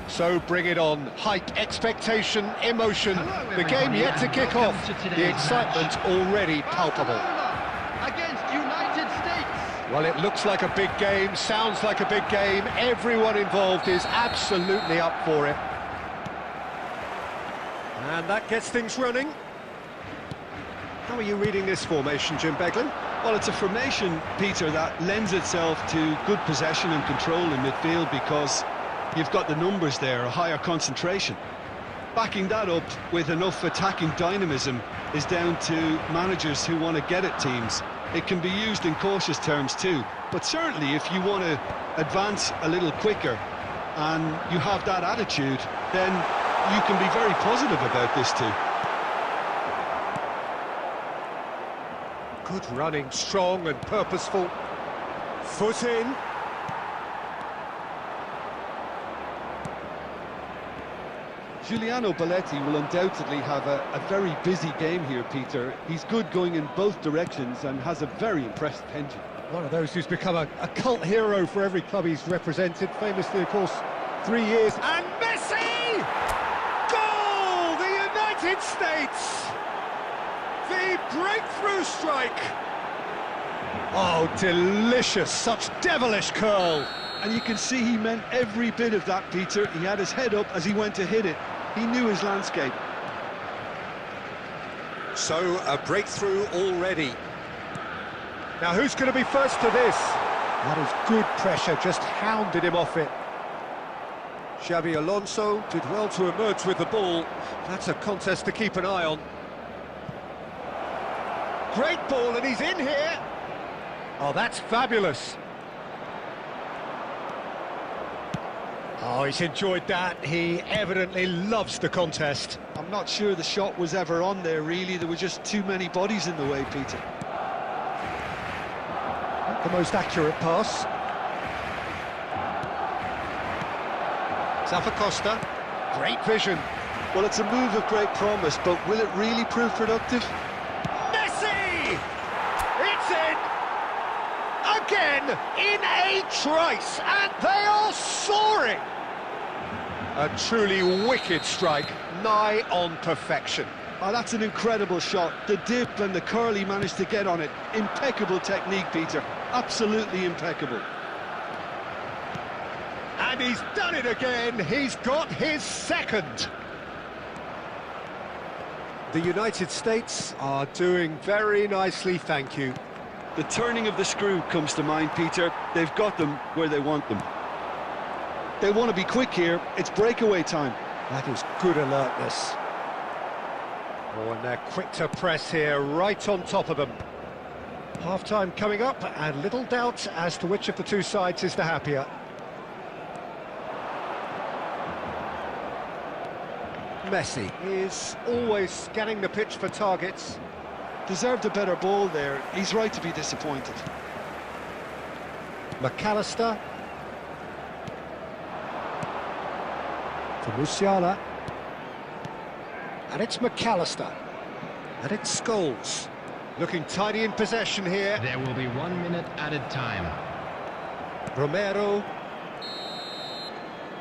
So bring it on. Hype, expectation, emotion. The game yet to kick off. The excitement already palpable. Against United States. Well, it looks like a big game, sounds like a big game. Everyone involved is absolutely up for it. And that gets things running. How are you reading this formation, Jim Beglin? Well, it's a formation, Peter, that lends itself to good possession and control in midfield because you've got the numbers there, a higher concentration. Backing that up with enough attacking dynamism is down to managers who want to get at teams. It can be used in cautious terms too, but certainly if you want to advance a little quicker and you have that attitude, then you can be very positive about this too. Good running, strong and purposeful. Foot in. Giuliano Belletti will undoubtedly have a very busy game here, Peter. He's good going in both directions and has a very impressive engine. One of those who's become a cult hero for every club he's represented. Famously, of course, 3 years. And Messi! Goal! The United States! The breakthrough strike! Oh, delicious. Such devilish curl. And you can see he meant every bit of that, Peter. He had his head up as he went to hit it. He knew his landscape. So, a breakthrough already. Now, who's going to be first to this? That is good pressure, just hounded him off it. Xabi Alonso did well to emerge with the ball. That's a contest to keep an eye on. Great ball, and he's in here. Oh, that's fabulous. Oh, he's enjoyed that. He evidently loves the contest. I'm not sure the shot was ever on there, really. There were just too many bodies in the way, Peter. Not the most accurate pass. Zappacosta, great vision. Well, it's a move of great promise, but will it really prove productive? Messi! It's in! Again, in a trice, and they are soaring! A truly wicked strike, nigh on perfection. Oh, that's an incredible shot. The dip and the curl he managed to get on it. Impeccable technique, Peter. Absolutely impeccable. And he's done it again. He's got his second. The United States are doing very nicely, thank you. The turning of the screw comes to mind, Peter. They've got them where they want them. They want to be quick here. It's breakaway time. That is good alertness. Oh, and they're quick to press here, right on top of them. Half-time coming up, and little doubt as to which of the two sides is the happier. Messi is always scanning the pitch for targets. Deserved a better ball there. He's right to be disappointed. McAllister. For Musiala. And it's McAllister. And it's Scholes. Looking tidy in possession here. There will be 1 minute added time. Romero.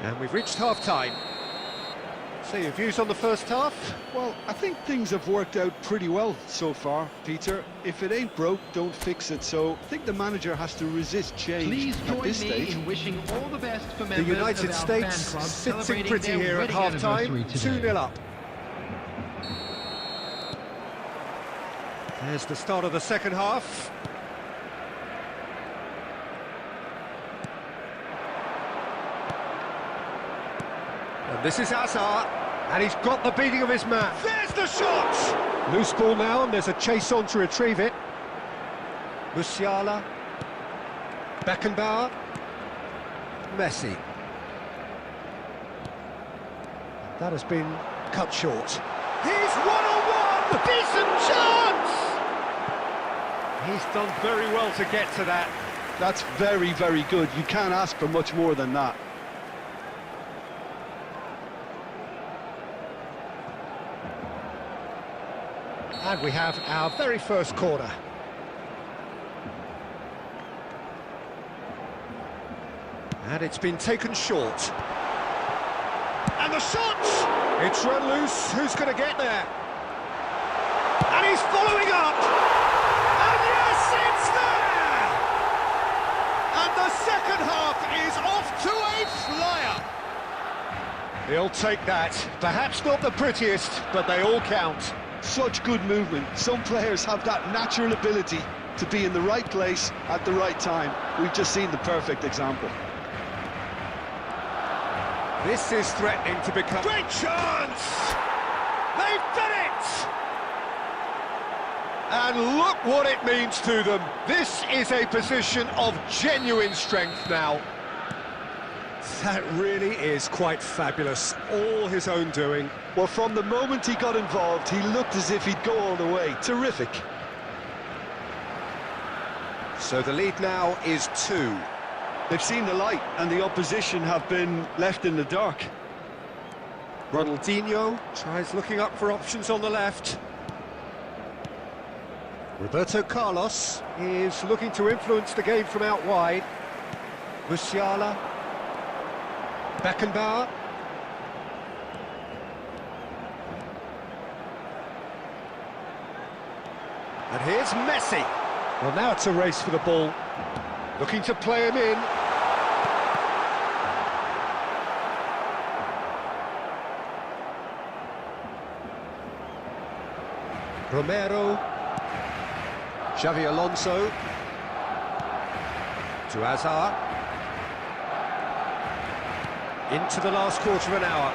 And we've reached half-time. So your views on the first half? Well, I think things have worked out pretty well so far, Peter. If it ain't broke, don't fix it. So I think the manager has to resist change. Please at join this me stage. in wishing all the best for The members United of our States fan club sits in celebrating pretty their here at wedding half-time, anniversary today. 2-0 up. There's the start of the second half. And this is Hazard, and he's got the beating of his man. There's the shot! Loose ball now, and there's a chase on to retrieve it. Musiala. Beckenbauer. Messi. That has been cut short. He's one-on-one! Decent chance! He's done very well to get to that. That's very, very good. You can't ask for much more than that. And we have our very first corner. And it's been taken short. And the shot! It's run loose. Who's going to get there? And he's following up! And yes, it's there! And the second half is off to a flyer! He'll take that. Perhaps not the prettiest, but they all count. Such good movement. Some players have that natural ability to be in the right place at the right time. We've just seen the perfect example. This is threatening to become... Great chance! They've done it! And look what it means to them. This is a position of genuine strength now. That really is quite fabulous. All his own doing. Well, from the moment he got involved, he looked as if he'd go all the way. Terrific. So the lead now is 2. They've seen the light, and the opposition have been left in the dark. Ronaldinho tries looking up for options on the left. Roberto Carlos is looking to influence the game from out wide. Musiala. Beckenbauer. And here's Messi. Well, now it's a race for the ball. Looking to play him in. Romero. Xavi Alonso. To Hazard. Into the last quarter of an hour.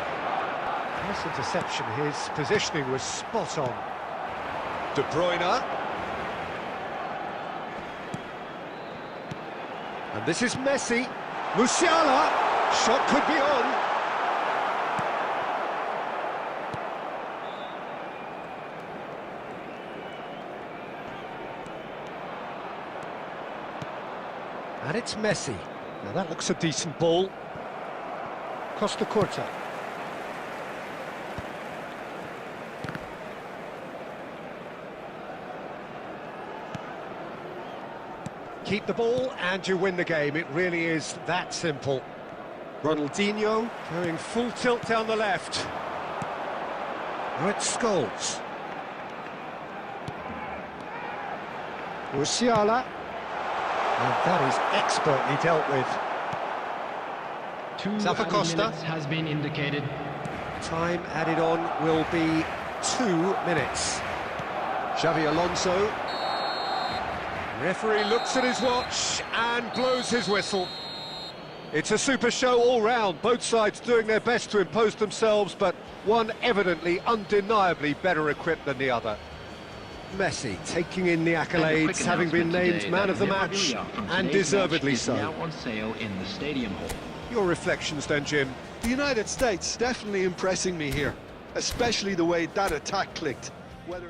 Nice interception. His positioning was spot on. De Bruyne. And this is Messi. Musiala. Shot could be on. And it's Messi. Now that looks a decent ball. Costa Curta. Keep the ball and you win the game. It really is that simple. Ronaldinho going full tilt down the left. Now it's Scholes. Musiala. And that is expertly dealt with. 2 Zappacosta. minutes has been indicated. Time added on will be 2 minutes. Xavi Alonso. Referee looks at his watch and blows his whistle. It's a super show all round, both sides doing their best to impose themselves, but one evidently, undeniably better equipped than the other. Messi taking in the accolades, having been named man of the match, and deservedly so. Now on sale in the stadium hall. Your reflections then, Jim? The United States definitely impressing me here, especially the way that attack clicked. Whether...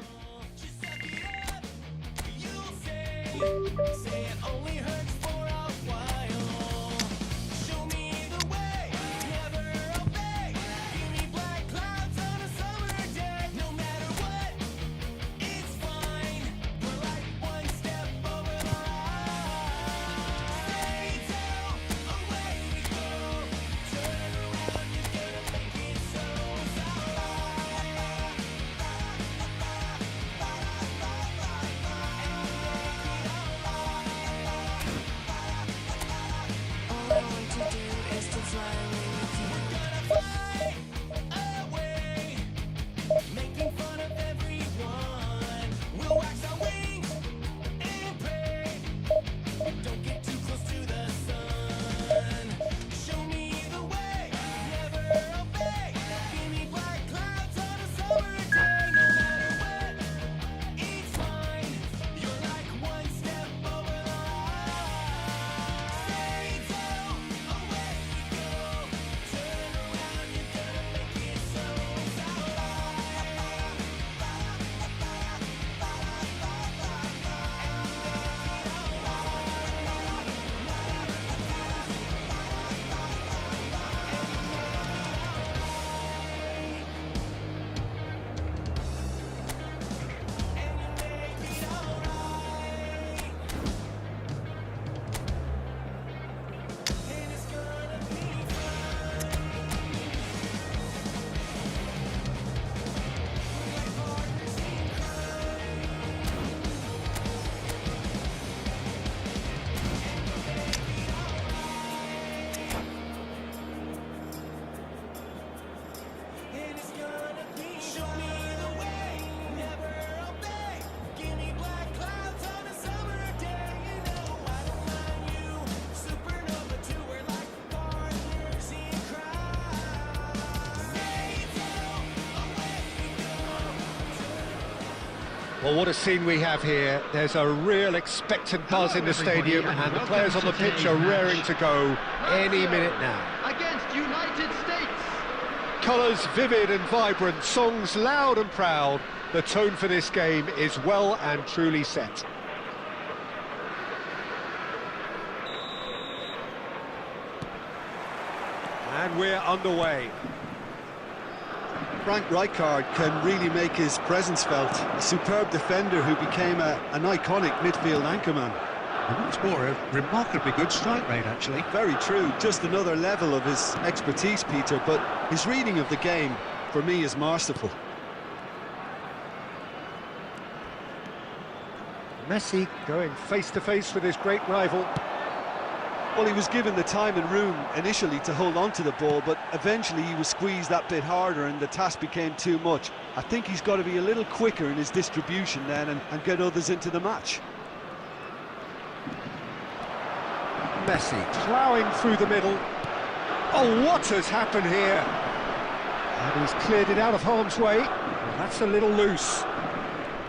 Well, what a scene we have here. There's a real expectant buzz in the stadium, and the players on the pitch are raring to go any minute now. Against United States. Colours vivid and vibrant, songs loud and proud. The tone for this game is well and truly set. And we're underway. Frank Rijkaard can really make his presence felt. A superb defender who became an iconic midfield anchorman. And what's more, a remarkably good strike rate, actually. Very true, just another level of his expertise, Peter, but his reading of the game, for me, is masterful. Messi going face-to-face with his great rival. Well, he was given the time and room initially to hold on to the ball, but eventually he was squeezed that bit harder and the task became too much. I think he's got to be a little quicker in his distribution then and get others into the match. Messi ploughing through the middle. Oh, what has happened here? And he's cleared it out of harm's way. Well, that's a little loose.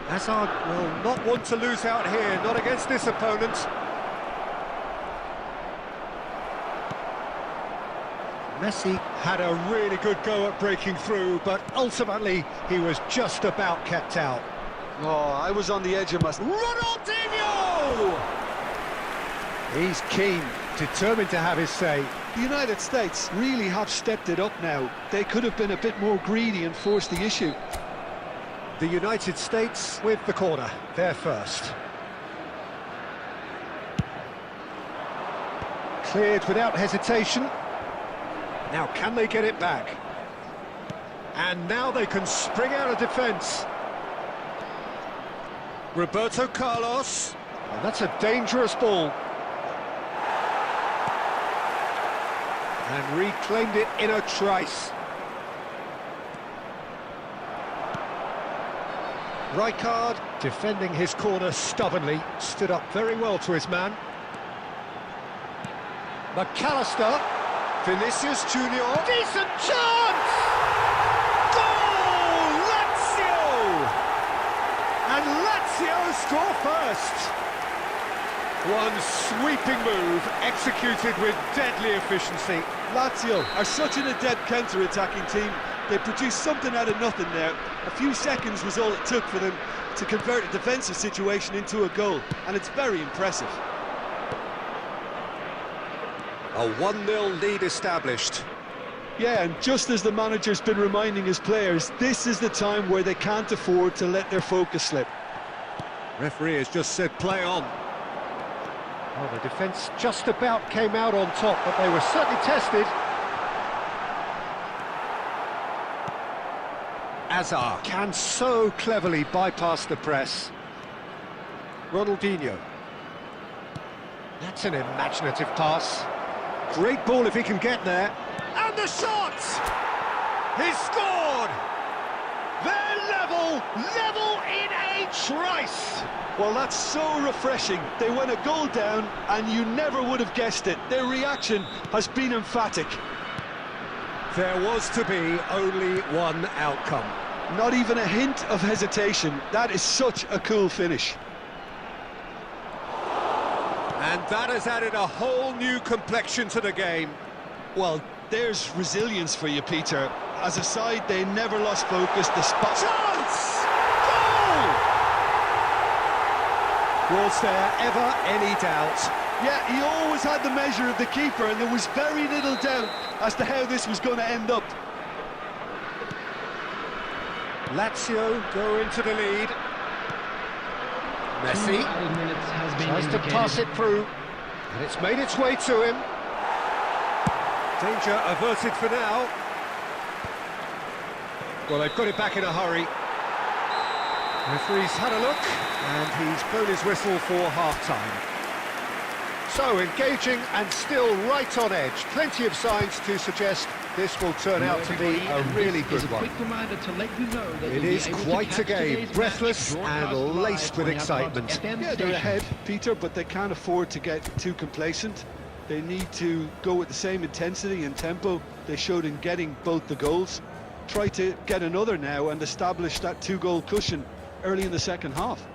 Hazard will not want to lose out here, not against this opponent. Messi had a really good go at breaking through, but ultimately he was just about kept out. Oh, I was on the edge of my... Ronaldinho! He's keen, determined to have his say. The United States really have stepped it up now. They could have been a bit more greedy and forced the issue. The United States with the corner, they're first. Cleared without hesitation. Now, can they get it back? And now they can spring out of defence. Roberto Carlos. And that's a dangerous ball. And reclaimed it in a trice. Rijkaard, defending his corner stubbornly, stood up very well to his man. McAllister. Vinicius Junior. Decent chance! Goal! Lazio! And Lazio score first. One sweeping move executed with deadly efficiency. Lazio are such an adept counter-attacking team. They produced something out of nothing there. A few seconds was all it took for them to convert a defensive situation into a goal, and it's very impressive. A 1-0 lead established. Yeah, and just as the manager's been reminding his players, this is the time where they can't afford to let their focus slip. Referee has just said play on. Well, the defence just about came out on top, but they were certainly tested. Hazard can so cleverly bypass the press. Ronaldinho. That's an imaginative pass. Great ball if he can get there. And the shot! He's scored! They're level in a trice! Well, that's so refreshing. They went a goal down and you never would have guessed it. Their reaction has been emphatic. There was to be only one outcome. Not even a hint of hesitation. That is such a cool finish. And that has added a whole new complexion to the game. Well, there's resilience for you, Peter. As a side, they never lost focus. The spot... Chance! Goal! Was there ever any doubt? Yeah, he always had the measure of the keeper, and there was very little doubt as to how this was going to end up. Lazio go into the lead. Messi tries to pass it through, and it's made its way to him. Danger averted for now. Well, they've got it back in a hurry. Referee's had a look, and he's blown his whistle for half-time. So, engaging and still right on edge. Plenty of signs to suggest this will turn out to be a really good one. It is quite a game, breathless and laced with excitement. Yeah, they're ahead, Peter, but they can't afford to get too complacent. They need to go with the same intensity and tempo they showed in getting both the goals. Try to get another now and establish that two-goal cushion early in the second half.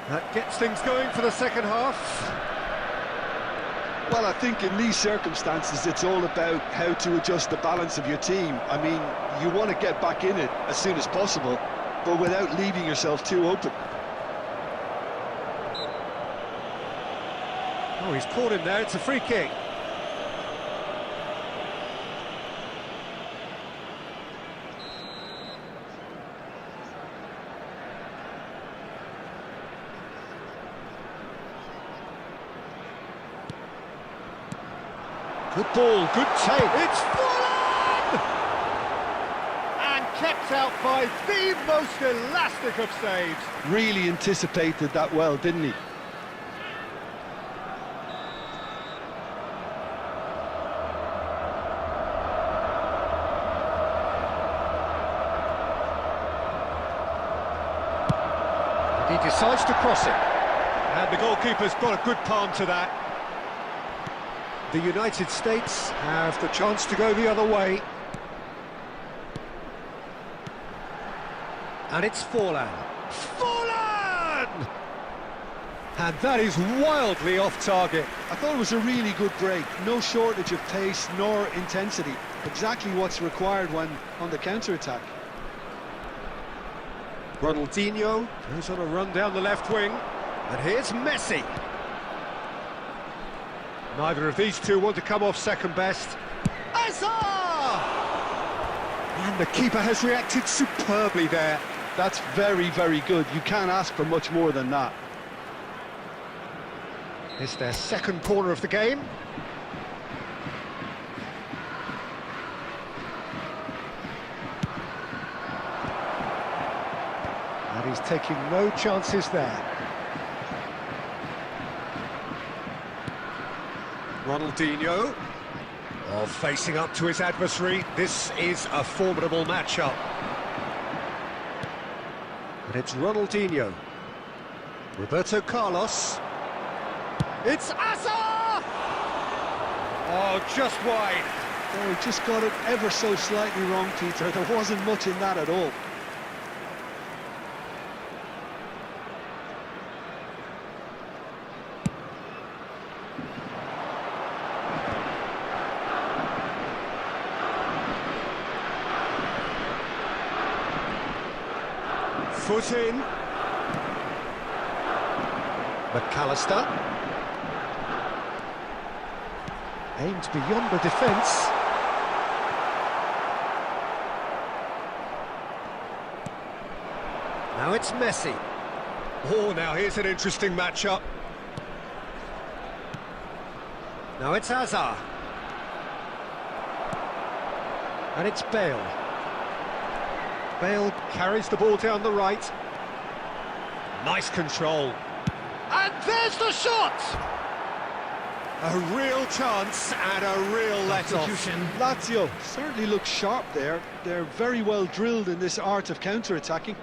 That gets things going for the second half. Well, I think in these circumstances, it's all about how to adjust the balance of your team. I mean, you want to get back in it as soon as possible, but without leaving yourself too open. Oh, he's caught him there. It's a free kick. Good ball, good take. It's fallen! And kept out by the most elastic of saves. Really anticipated that well, didn't he? And he decides to cross it. And the goalkeeper's got a good palm to that. The United States have the chance to go the other way. And it's Forlan. Forlan! And that is wildly off target. I thought it was a really good break. No shortage of pace nor intensity. Exactly what's required when on the counter-attack. Ronaldinho goes on a run down the left wing. And here's Messi. Neither of these two want to come off second best. Hazard! And the keeper has reacted superbly there. That's very, very good. You can't ask for much more than that. It's their second corner of the game. And he's taking no chances there. Ronaldinho, facing up to his adversary. This is a formidable matchup. And it's Ronaldinho. Roberto Carlos. It's Hazard! Oh, just wide. Oh, he just got it ever so slightly wrong, Peter. There wasn't much in that at all. Foot in. McAllister. Aimed beyond the defence. Now it's Messi. Oh, now here's an interesting matchup. Now it's Hazard. And it's Bale. Bale carries the ball down the right. Nice control. And there's the shot! A real chance and a real let-off. Lazio certainly look sharp there. They're very well drilled in this art of counter-attacking.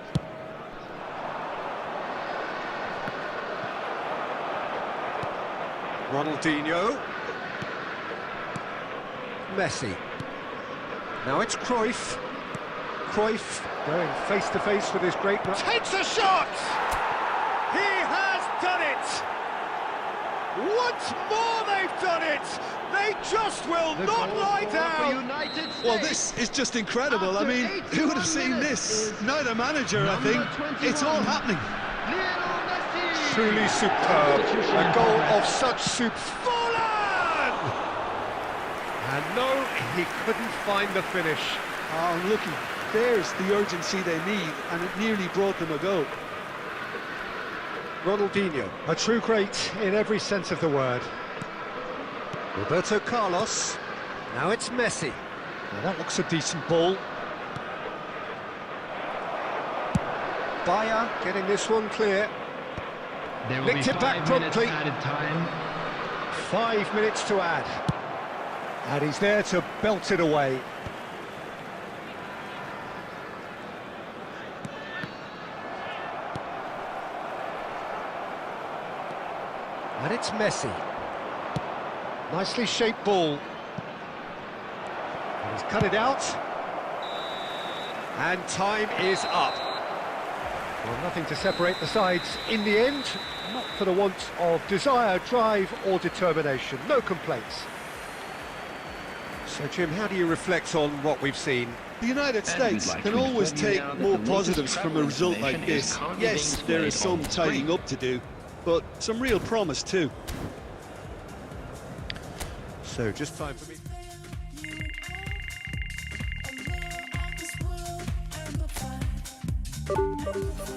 Ronaldinho. Messi. Now it's Cruyff. Cruyff going face-to-face with his great... Takes a shot! He has done it! Once more they've done it! They just will not lie down! Well, this is just incredible. I mean, who would have seen this? Not a manager, I think. It's all happening. Truly superb. A goal of such Forlan! And no, he couldn't find the finish. Oh, looky. There's the urgency they need, and it nearly brought them a goal. Ronaldinho, a true great in every sense of the word. Roberto Carlos. Now it's Messi. Now that looks a decent ball. Bayer getting this one clear. There will Licked be it back 5 minutes promptly. added time. 5 minutes to add. And he's there to belt it away. And it's Messi. Nicely shaped ball. And he's cut it out. And time is up. Well, nothing to separate the sides in the end. Not for the want of desire, drive or determination. No complaints. So, Jim, how do you reflect on what we've seen? The United States can always take more positives from a result like this. Yes, there is some tidying up to do, but some real promise too. So, just time for me. I'm